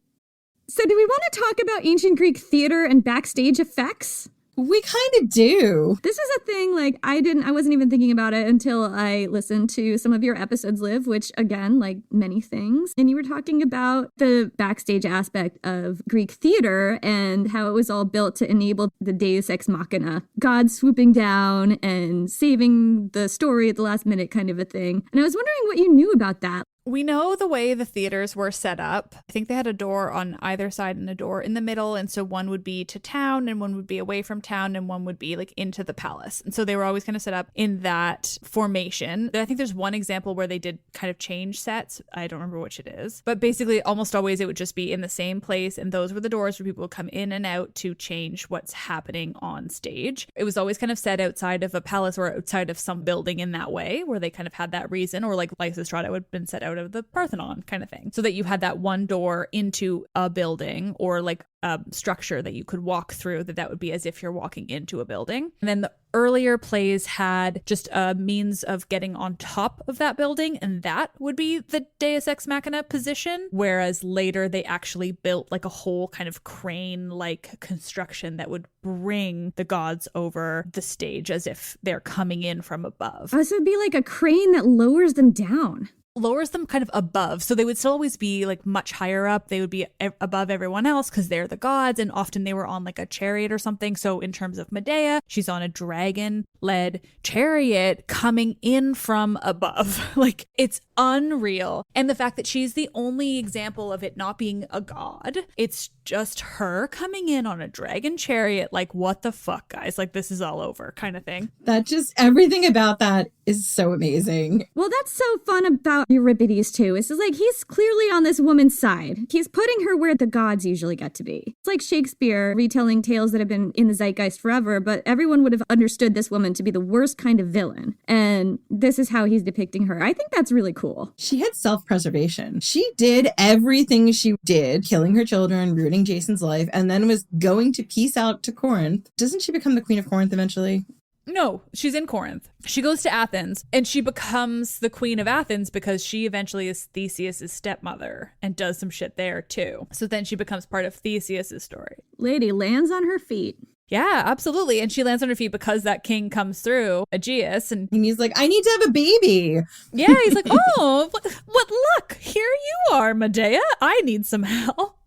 So do we want to talk about ancient Greek theater and backstage effects? We kind of do. This is a thing, like, I wasn't even thinking about it until I listened to some of your episodes, Liv, which, again, like many things. And you were talking about the backstage aspect of Greek theater and how it was all built to enable the Deus Ex Machina, God swooping down and saving the story at the last minute kind of a thing. And I was wondering what you knew about that. We know the way the theaters were set up. I think they had a door on either side and a door in the middle. And so one would be to town and one would be away from town and one would be like into the palace. And so they were always kind of set up in that formation. I think there's one example where they did kind of change sets. I don't remember which it is. But basically almost always it would just be in the same place. And those were the doors where people would come in and out to change what's happening on stage. It was always kind of set outside of a palace or outside of some building in that way where they kind of had that reason, or like Lysistrata would have been set out of the Parthenon kind of thing, so that you had that one door into a building or like a structure that you could walk through, that would be as if you're walking into a building. And then the earlier plays had just a means of getting on top of that building, and that would be the Deus Ex Machina position, whereas later they actually built like a whole kind of crane-like construction that would bring the gods over the stage as if they're coming in from above. Oh, so it'd be like a crane that lowers them down. Lowers them kind of above, so they would still always be like much higher up. They would be above everyone else because they're the gods, and often they were on like a chariot or something. So in terms of Medea, she's on a dragon-led chariot coming in from above. Like, it's unreal. And the fact that she's the only example of it not being a god, it's just her coming in on a dragon chariot. Like, what the fuck, guys? Like, this is all over kind of thing. That just, everything about that is so amazing. Well, that's so fun about Euripides too. It's just like, he's clearly on this woman's side. He's putting her where the gods usually get to be. It's like Shakespeare retelling tales that have been in the zeitgeist forever, but everyone would have understood this woman to be the worst kind of villain. And this is how he's depicting her. I think that's really cool. She had self-preservation. She did everything she did, killing her children, ruining Jason's life, and then was going to peace out to Corinth. Doesn't she become the Queen of Corinth eventually? No, she's in Corinth. She goes to Athens and she becomes the Queen of Athens because she eventually is Theseus's stepmother and does some shit there too. So then she becomes part of Theseus's story. Lady lands on her feet. Yeah, absolutely. And she lands on her feet because that king comes through, Aegeus. And he's like, I need to have a baby. Yeah, he's like, oh, what luck. Here you are, Medea. I need some help.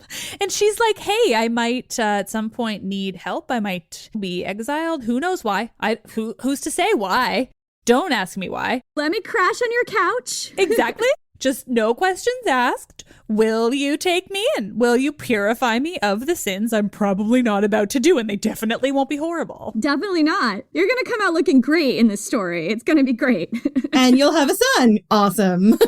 And she's like, hey, I might at some point need help. I might be exiled. Who knows why? Who's to say why? Don't ask me why. Let me crash on your couch. Exactly. Just no questions asked. Will you take me in? Will you purify me of the sins I'm probably not about to do? And they definitely won't be horrible. Definitely not. You're going to come out looking great in this story. It's going to be great. And you'll have a son. Awesome.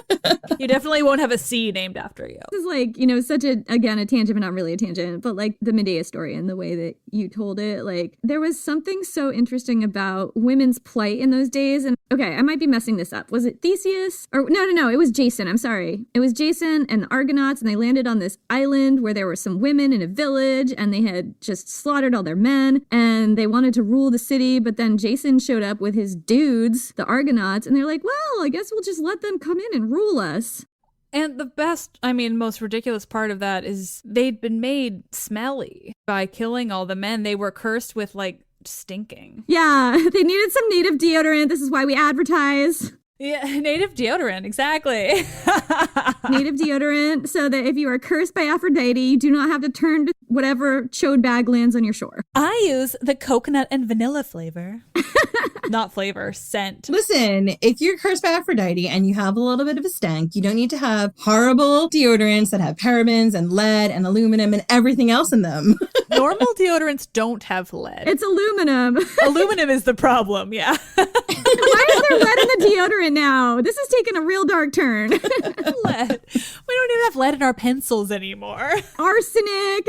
You definitely won't have a C named after you. This is like, you know, such a tangent, but not really a tangent, but like the Medea story and the way that you told it. Like, there was something so interesting about women's plight in those days. And okay, I might be messing this up. Was it Theseus? Or no, it was Jason. I'm sorry. It was Jason and the Argonauts Argonauts, and they landed on this island where there were some women in a village, and they had just slaughtered all their men, and they wanted to rule the city, but then Jason showed up with his dudes, the Argonauts, and they're like, well, I guess we'll just let them come in and rule us. And the best, most ridiculous part of that is they'd been made smelly by killing all the men. They were cursed with, stinking. Yeah, they needed some native deodorant. This is why we advertise. Yeah, native deodorant, exactly. Native deodorant, so that if you are cursed by Aphrodite, you do not have to turn to whatever chode bag lands on your shore. I use the coconut and vanilla flavor. Not flavor, scent. Listen, if you're cursed by Aphrodite and you have a little bit of a stank, you don't need to have horrible deodorants that have parabens and lead and aluminum and everything else in them. Normal deodorants don't have lead. It's aluminum. Aluminum is the problem, yeah. Why is there lead in the deodorant now? This is taking a real dark turn. Lead. We don't even have lead in our pencils anymore. Arsenic.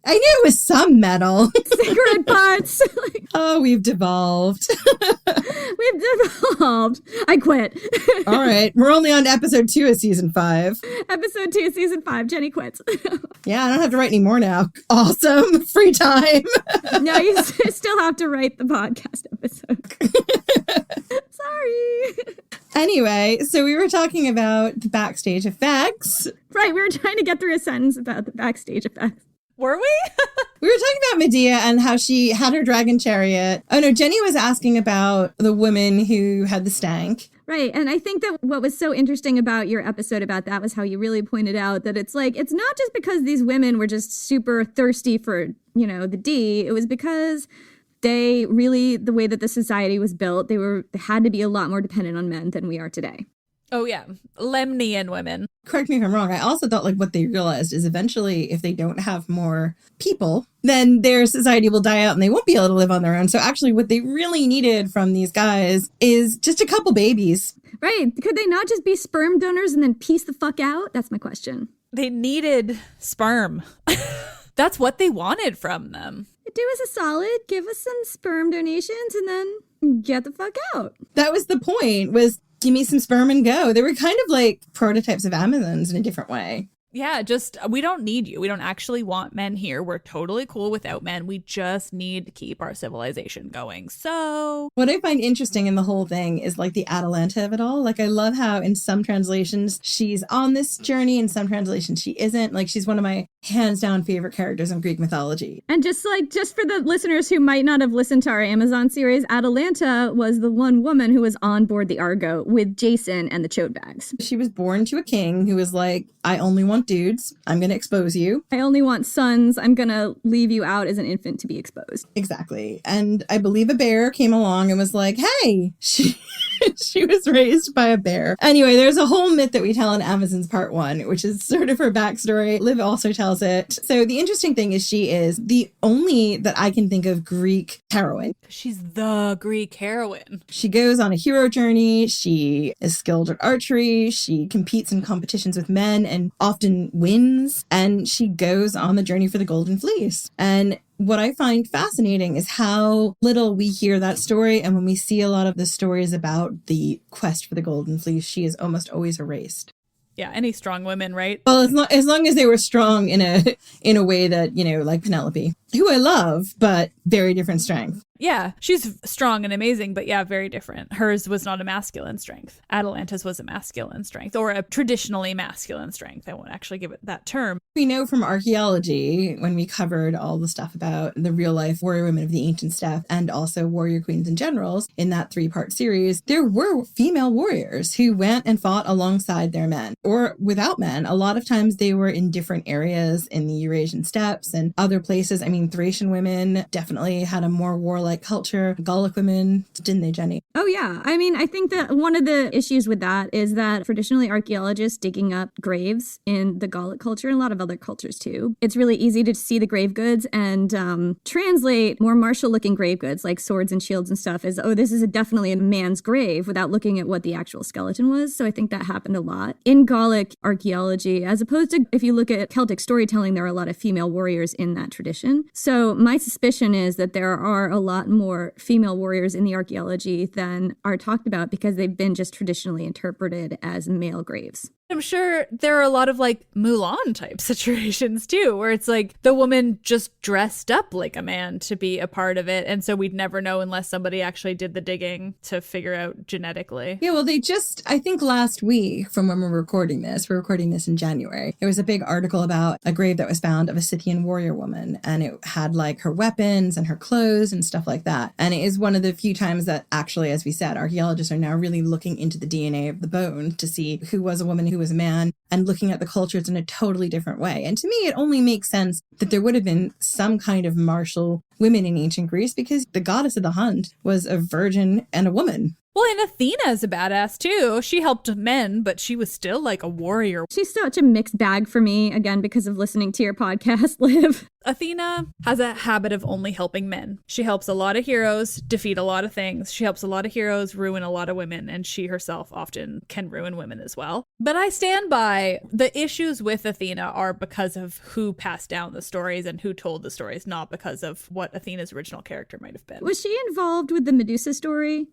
I knew it was some metal. Cigarette butts. Oh, we've devolved. We've devolved. I quit. All right. We're only on episode 2 of season 5. Episode 2, season 5. Jenny quits. Yeah, I don't have to write any more now. Awesome. Free time. No, you still have to write the podcast episode. Sorry. Anyway, so we were talking about the backstage effects. Right, we were trying to get through a sentence about the backstage effects. Were we? We were talking about Medea and how she had her dragon chariot. Oh no, Jenny was asking about the woman who had the stank. Right. And I think that what was so interesting about your episode about that was how you really pointed out that it's not just because these women were just super thirsty for, the D. It was because they really, the way that the society was built, they had to be a lot more dependent on men than we are today. Oh, yeah. Lemnian women. Correct me if I'm wrong. I also thought what they realized is eventually if they don't have more people, then their society will die out and they won't be able to live on their own. So actually what they really needed from these guys is just a couple babies. Right. Could they not just be sperm donors and then piece the fuck out? That's my question. They needed sperm. That's what they wanted from them. Do us a solid, give us some sperm donations, and then get the fuck out. That was the point, was give me some sperm and go. They were kind of like prototypes of Amazons in a different way. Yeah, just, we don't need you. We don't actually want men here. We're totally cool without men. We just need to keep our civilization going. So what I find interesting in the whole thing is the Atalanta of it all. I love how in some translations she's on this journey, in some translations she isn't. She's one of my hands down favorite characters in Greek mythology. And just for the listeners who might not have listened to our Amazon series, Atalanta was the one woman who was on board the Argo with Jason and the chode bags. She was born to a king who was like, I only want dudes. I'm going to expose you. I only want sons. I'm going to leave you out as an infant to be exposed. Exactly. And I believe a bear came along and was like, hey, she was raised by a bear. Anyway, there's a whole myth that we tell in Amazons Part 1, which is sort of her backstory. Liv also tells it. So the interesting thing is she is the only that I can think of Greek heroine. She's the Greek heroine. She goes on a hero journey. She is skilled at archery. She competes in competitions with men and often wins. And she goes on the journey for the Golden Fleece. And what I find fascinating is how little we hear that story. And when we see a lot of the stories about the quest for the Golden Fleece, she is almost always erased. Yeah, any strong women, right? Well, as long as they were strong in a way that, like Penelope, who I love, but very different strength. Yeah, she's strong and amazing, but yeah, very different. Hers was not a masculine strength. Atalanta's was a masculine strength, or a traditionally masculine strength. I won't actually give it that term. We know from archaeology, when we covered all the stuff about the real life warrior women of the ancient stuff and also warrior queens and generals in that 3-part series, there were female warriors who went and fought alongside their men or without men. A lot of times they were in different areas in the Eurasian steppes and other places. Thracian women definitely had a more warlike culture. Gallic women, didn't they, Jenny? Oh, yeah. I think that one of the issues with that is that traditionally archaeologists digging up graves in the Gallic culture and a lot of other cultures too, it's really easy to see the grave goods and translate more martial looking grave goods like swords and shields and stuff as, oh, this is definitely a man's grave without looking at what the actual skeleton was. So I think that happened a lot in Gallic archaeology, as opposed to if you look at Celtic storytelling, there are a lot of female warriors in that tradition. So my suspicion is that there are a lot more female warriors in the archaeology than are talked about because they've been just traditionally interpreted as male graves. I'm sure there are a lot of like Mulan type situations too, where it's like the woman just dressed up like a man to be a part of it. And so we'd never know unless somebody actually did the digging to figure out genetically. Yeah, well, I think last week from when we're recording this in January, there was a big article about a grave that was found of a Scythian warrior woman. And it had like her weapons and her clothes and stuff like that. And it is one of the few times that actually, as we said, archaeologists are now really looking into the DNA of the bone to see who was a woman, who was a man, and looking at the cultures in a totally different way. And to me, it only makes sense that there would have been some kind of martial women in ancient Greece because the goddess of the hunt was a virgin and a woman. Well, and Athena's a badass too. She helped men, but she was still like a warrior. She's such a mixed bag for me, again, because of listening to your podcast, Liv. Athena has a habit of only helping men. She helps a lot of heroes defeat a lot of things. She helps a lot of heroes ruin a lot of women, and she herself often can ruin women as well. But I stand by the issues with Athena are because of who passed down the stories and who told the stories, not because of what Athena's original character might have been. Was she involved with the Medusa story?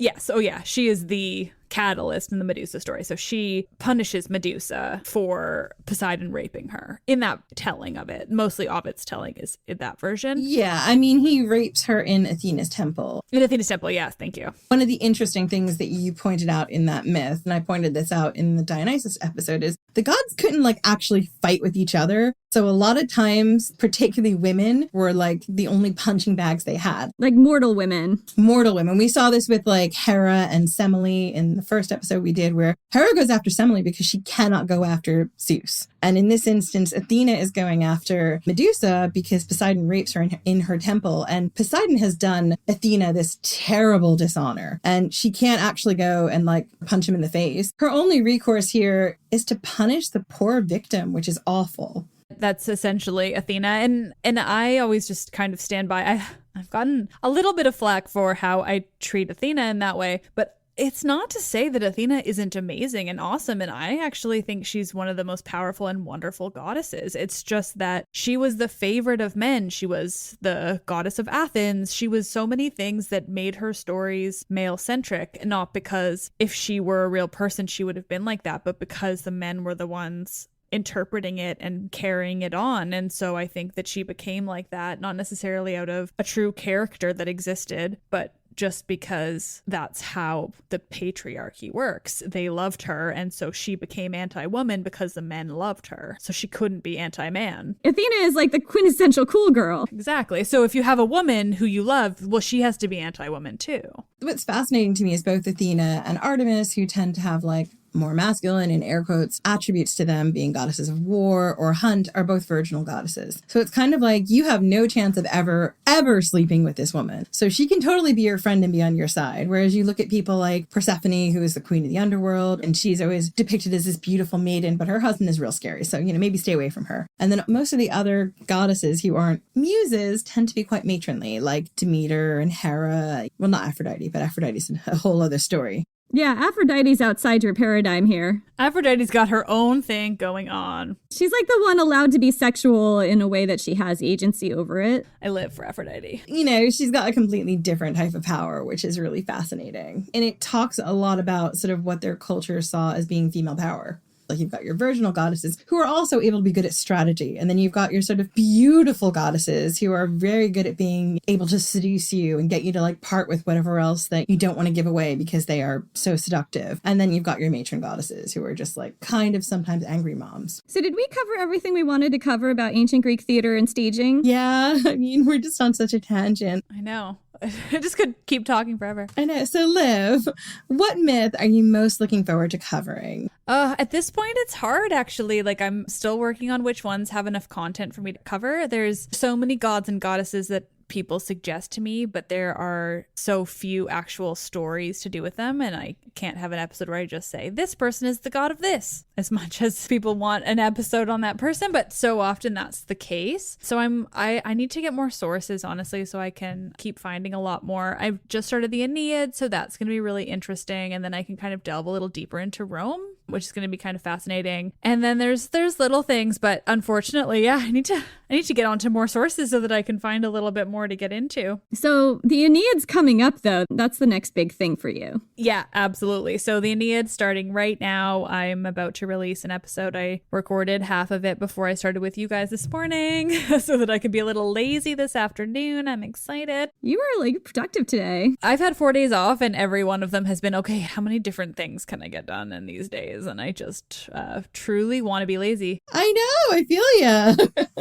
Yes. Oh, yeah. She is the catalyst in the Medusa story. So she punishes Medusa for Poseidon raping her in that telling of it. Mostly Ovid's telling is in that version. Yeah, I mean, he rapes her in Athena's temple. In Athena's temple, yes. Thank you. One of the interesting things that you pointed out in that myth, and I pointed this out in the Dionysus episode, is the gods couldn't like actually fight with each other. So a lot of times, particularly women, were like the only punching bags they had. Like mortal women. Mortal women. We saw this with like Hera and Semele in the first episode we did, where Hera goes after Semele because she cannot go after Zeus. And in this instance, Athena is going after Medusa because Poseidon rapes her in her temple. And Poseidon has done Athena this terrible dishonor. And she can't actually go and like punch him in the face. Her only recourse here is to punish the poor victim, which is awful. That's essentially Athena. And I always just kind of stand by. I've gotten a little bit of flack for how I treat Athena in that way, but it's not to say that Athena isn't amazing and awesome, and I actually think she's one of the most powerful and wonderful goddesses. It's just that she was the favorite of men. She was the goddess of Athens. She was so many things that made her stories male-centric, not because if she were a real person, she would have been like that, but because the men were the ones interpreting it and carrying it on. And so I think that she became like that, not necessarily out of a true character that existed, but just because that's how the patriarchy works. They loved her, and so she became anti-woman because the men loved her. So she couldn't be anti-man. Athena is like the quintessential cool girl. Exactly. So if you have a woman who you love, well, she has to be anti-woman too. What's fascinating to me is both Athena and Artemis, who tend to have like more masculine, in air quotes, attributes to them, being goddesses of war or hunt, are both virginal goddesses. So it's kind of like you have no chance of ever sleeping with this woman. So she can totally be your friend and be on your side. Whereas you look at people like Persephone, who is the queen of the underworld, and she's always depicted as this beautiful maiden, but her husband is real scary. So, maybe stay away from her. And then most of the other goddesses who aren't muses tend to be quite matronly, like Demeter and Hera. Well, not Aphrodite, but Aphrodite's a whole other story. Yeah, Aphrodite's outside your paradigm here. Aphrodite's got her own thing going on. She's like the one allowed to be sexual in a way that she has agency over it. I live for Aphrodite. She's got a completely different type of power, which is really fascinating. And it talks a lot about sort of what their culture saw as being female power. Like you've got your virginal goddesses who are also able to be good at strategy. And then you've got your sort of beautiful goddesses who are very good at being able to seduce you and get you to like part with whatever else that you don't want to give away because they are so seductive. And then you've got your matron goddesses who are just like kind of sometimes angry moms. So did we cover everything we wanted to cover about ancient Greek theater and staging? Yeah, we're just on such a tangent. I know. I just could keep talking forever. I know. So Liv, what myth are you most looking forward to covering? At this point, it's hard, actually. Like, I'm still working on which ones have enough content for me to cover. There's so many gods and goddesses that people suggest to me, but there are so few actual stories to do with them, and I can't have an episode where I just say this person is the god of this, as much as people want an episode on that person, but so often that's the case. So I need to get more sources, honestly, so I can keep finding a lot more. I've just started the Aeneid, so that's going to be really interesting, and then I can kind of delve a little deeper into Rome, which is going to be kind of fascinating. And then there's little things, but unfortunately, yeah, I need to get onto more sources so that I can find a little bit more to get into. So the Aeneid's coming up, though. That's the next big thing for you. Yeah, absolutely. So the Aeneid starting right now. I'm about to release an episode. I recorded half of it before I started with you guys this morning so that I could be a little lazy this afternoon. I'm excited. You were like productive today. I've had 4 days off and every one of them has been, okay, how many different things can I get done in these days? And I just truly want to be lazy. I know, I feel ya.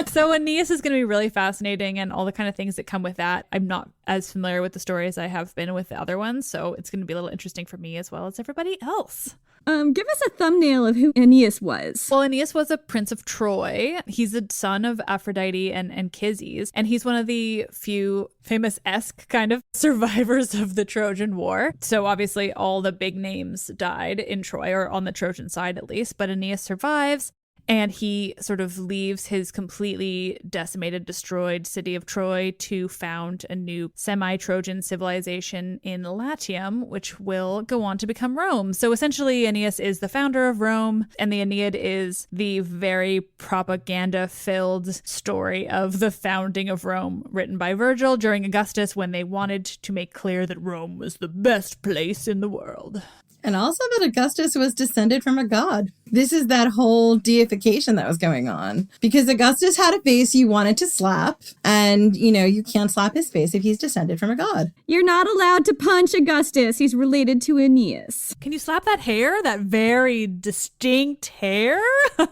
So Aeneas is going to be really fascinating and all the kind of things that come with that. I'm not as familiar with the story as I have been with the other ones, so it's going to be a little interesting for me as well as everybody else. Give us a thumbnail of who Aeneas was. Well, Aeneas was a prince of Troy. He's a son of Aphrodite and Anchises, and he's one of the few famous-esque kind of survivors of the Trojan War. So obviously all the big names died in Troy, or on the Trojan side at least, but Aeneas survives. And he sort of leaves his completely decimated, destroyed city of Troy to found a new semi-Trojan civilization in Latium, which will go on to become Rome. So essentially, Aeneas is the founder of Rome, and the Aeneid is the very propaganda-filled story of the founding of Rome, written by Virgil during Augustus when they wanted to make clear that Rome was the best place in the world. And also that Augustus was descended from a god. This is that whole deification that was going on. Because Augustus had a face you wanted to slap. And, you can't slap his face if he's descended from a god. You're not allowed to punch Augustus. He's related to Aeneas. Can you slap that hair? That very distinct hair?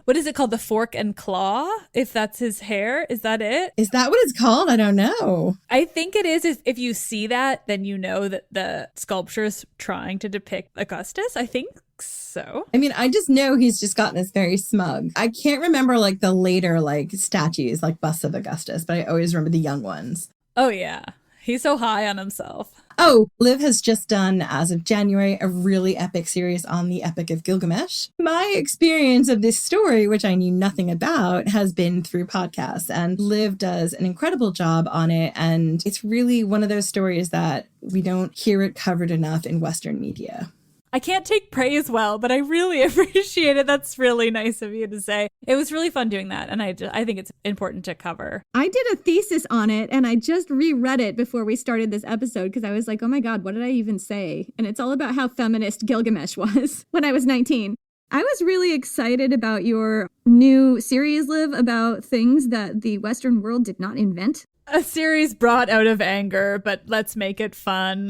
What is it called? The fork and claw? If that's his hair? Is that it? Is that what it's called? I don't know. I think it is. If you see that, then you know that the sculpture is trying to depict Augustus. I think so. I mean, I just know he's just gotten this very smug. I can't remember the later statues, busts of Augustus, but I always remember the young ones. Oh, yeah. He's so high on himself. Oh, Liv has just done, as of January, a really epic series on the Epic of Gilgamesh. My experience of this story, which I knew nothing about, has been through podcasts, and Liv does an incredible job on it, and it's really one of those stories that we don't hear it covered enough in Western media. I can't take praise well, but I really appreciate it. That's really nice of you to say. It was really fun doing that, and I think it's important to cover. I did a thesis on it, and I just reread it before we started this episode because I was like, oh my God, what did I even say? And it's all about how feminist Gilgamesh was when I was 19. I was really excited about your new series, Liv, about things that the Western world did not invent. A series brought out of anger, but let's make it fun.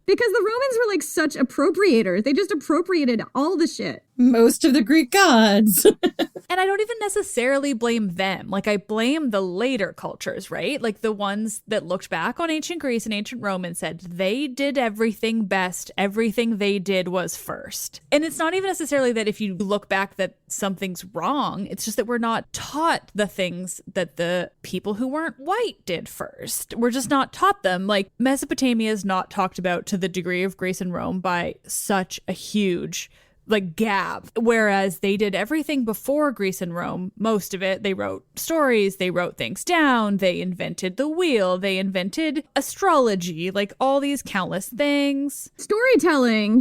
Because the Romans were such appropriators. They just appropriated all the shit. Most of the Greek gods. And I don't even necessarily blame them. I blame the later cultures, right? The ones that looked back on ancient Greece and ancient Rome and said they did everything best. Everything they did was first. And it's not even necessarily that if you look back that something's wrong. It's just that we're not taught the things that the people who weren't white did first. We're just not taught them. Mesopotamia is not talked about to the degree of Greece and Rome by such a huge gap, whereas they did everything before Greece and Rome. Most of it, they wrote stories, they wrote things down, they invented the wheel, they invented astrology, all these countless things. Storytelling,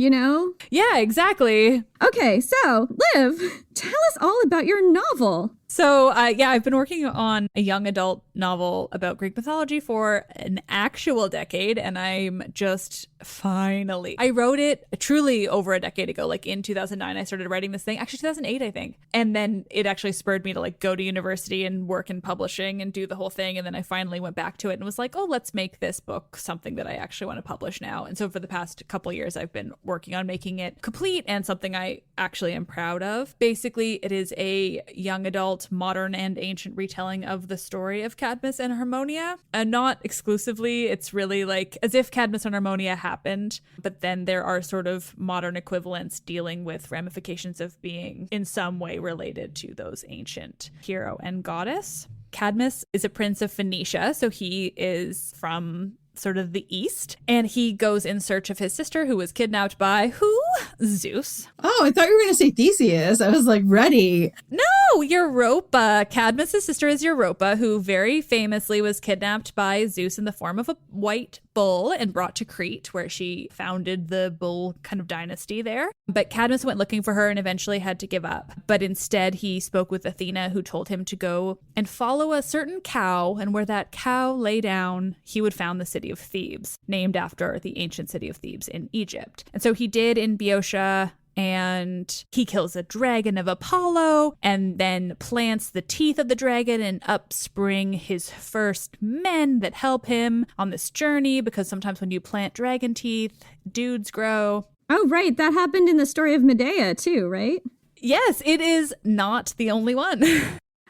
Yeah, exactly. Okay, so Liv, tell us all about your novel. So, I've been working on a young adult novel about Greek mythology for an actual decade, and I'm just finally... I wrote it truly over a decade ago, in 2009, I started writing this thing. Actually, 2008, I think. And then it actually spurred me to, go to university and work in publishing and do the whole thing, and then I finally went back to it and was like, oh, let's make this book something that I actually want to publish now. And so for the past couple of years, I've been working on making it complete and something I actually am proud of. Basically, it is a young adult, modern and ancient retelling of the story of Cadmus and Harmonia. And not exclusively, it's really as if Cadmus and Harmonia happened, but then there are sort of modern equivalents dealing with ramifications of being in some way related to those ancient hero and goddess. Cadmus is a prince of Phoenicia, so he is from sort of the east, and he goes in search of his sister who was kidnapped by who? Zeus. Oh, I thought you were going to say Theseus. I was ready. No, Europa. Cadmus' sister is Europa, who very famously was kidnapped by Zeus in the form of a white bull and brought to Crete, where she founded the bull kind of dynasty there. But Cadmus went looking for her and eventually had to give up. But instead, he spoke with Athena, who told him to go and follow a certain cow, and where that cow lay down, he would found the city of Thebes, named after the ancient city of Thebes in Egypt. And so he did in Boeotia, and he kills a dragon of Apollo and then plants the teeth of the dragon, and up spring his first men that help him on this journey, because sometimes when you plant dragon teeth, dudes grow. Oh, right. That happened in the story of Medea too, right? Yes, it is not the only one.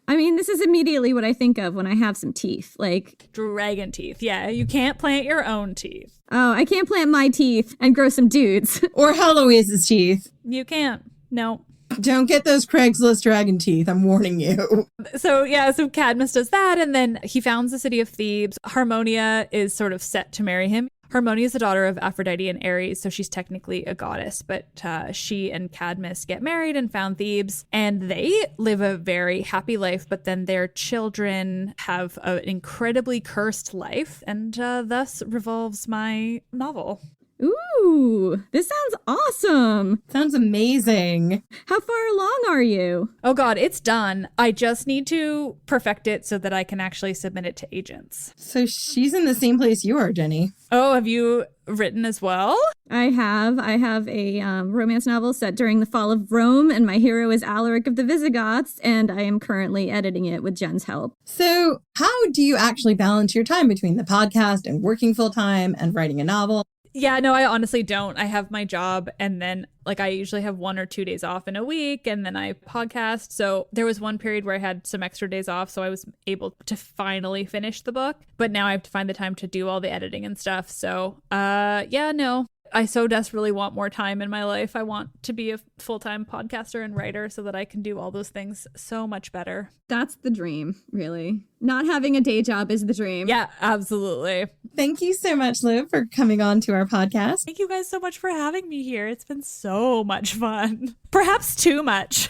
I mean, this is immediately what I think of when I have some teeth, like dragon teeth. Yeah, you can't plant your own teeth. Oh, I can't plant my teeth and grow some dudes. Or Heloise's teeth. You can't. No. Don't get those Craigslist dragon teeth. I'm warning you. So Cadmus does that, and then he founds the city of Thebes. Harmonia is sort of set to marry him. Harmonia is the daughter of Aphrodite and Ares, so she's technically a goddess, but she and Cadmus get married and found Thebes, and they live a very happy life, but then their children have an incredibly cursed life, and thus revolves my novel. Ooh, this sounds awesome. Sounds amazing. How far along are you? Oh God, it's done. I just need to perfect it so that I can actually submit it to agents. So she's in the same place you are, Jenny. Oh, have you written as well? I have a romance novel set during the fall of Rome, and my hero is Alaric of the Visigoths, and I am currently editing it with Jen's help. So how do you actually balance your time between the podcast and working full time and writing a novel? Yeah, no, I honestly don't. I have my job, and then I usually have 1 or 2 days off in a week, and then I podcast. So there was one period where I had some extra days off, so I was able to finally finish the book. But now I have to find the time to do all the editing and stuff. So no. I so desperately want more time in my life. I want to be a full-time podcaster and writer so that I can do all those things so much better. That's the dream, really. Not having a day job is the dream. Yeah, absolutely. Thank you so much, Liv, for coming on to our podcast. Thank you guys so much for having me here. It's been so much fun. Perhaps too much.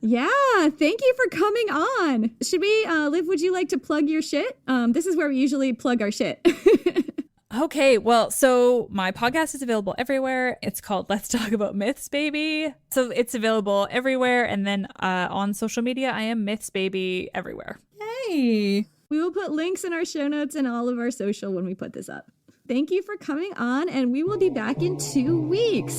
Yeah, thank you for coming on. Should we, Liv, would you like to plug your shit? This is where we usually plug our shit. Okay, well, so my podcast is available everywhere. It's called Let's Talk About Myths, Baby. So it's available everywhere. And then on social media, I am Myths Baby everywhere. Hey. We will put links in our show notes and all of our social when we put this up. Thank you for coming on, and we will be back in 2 weeks.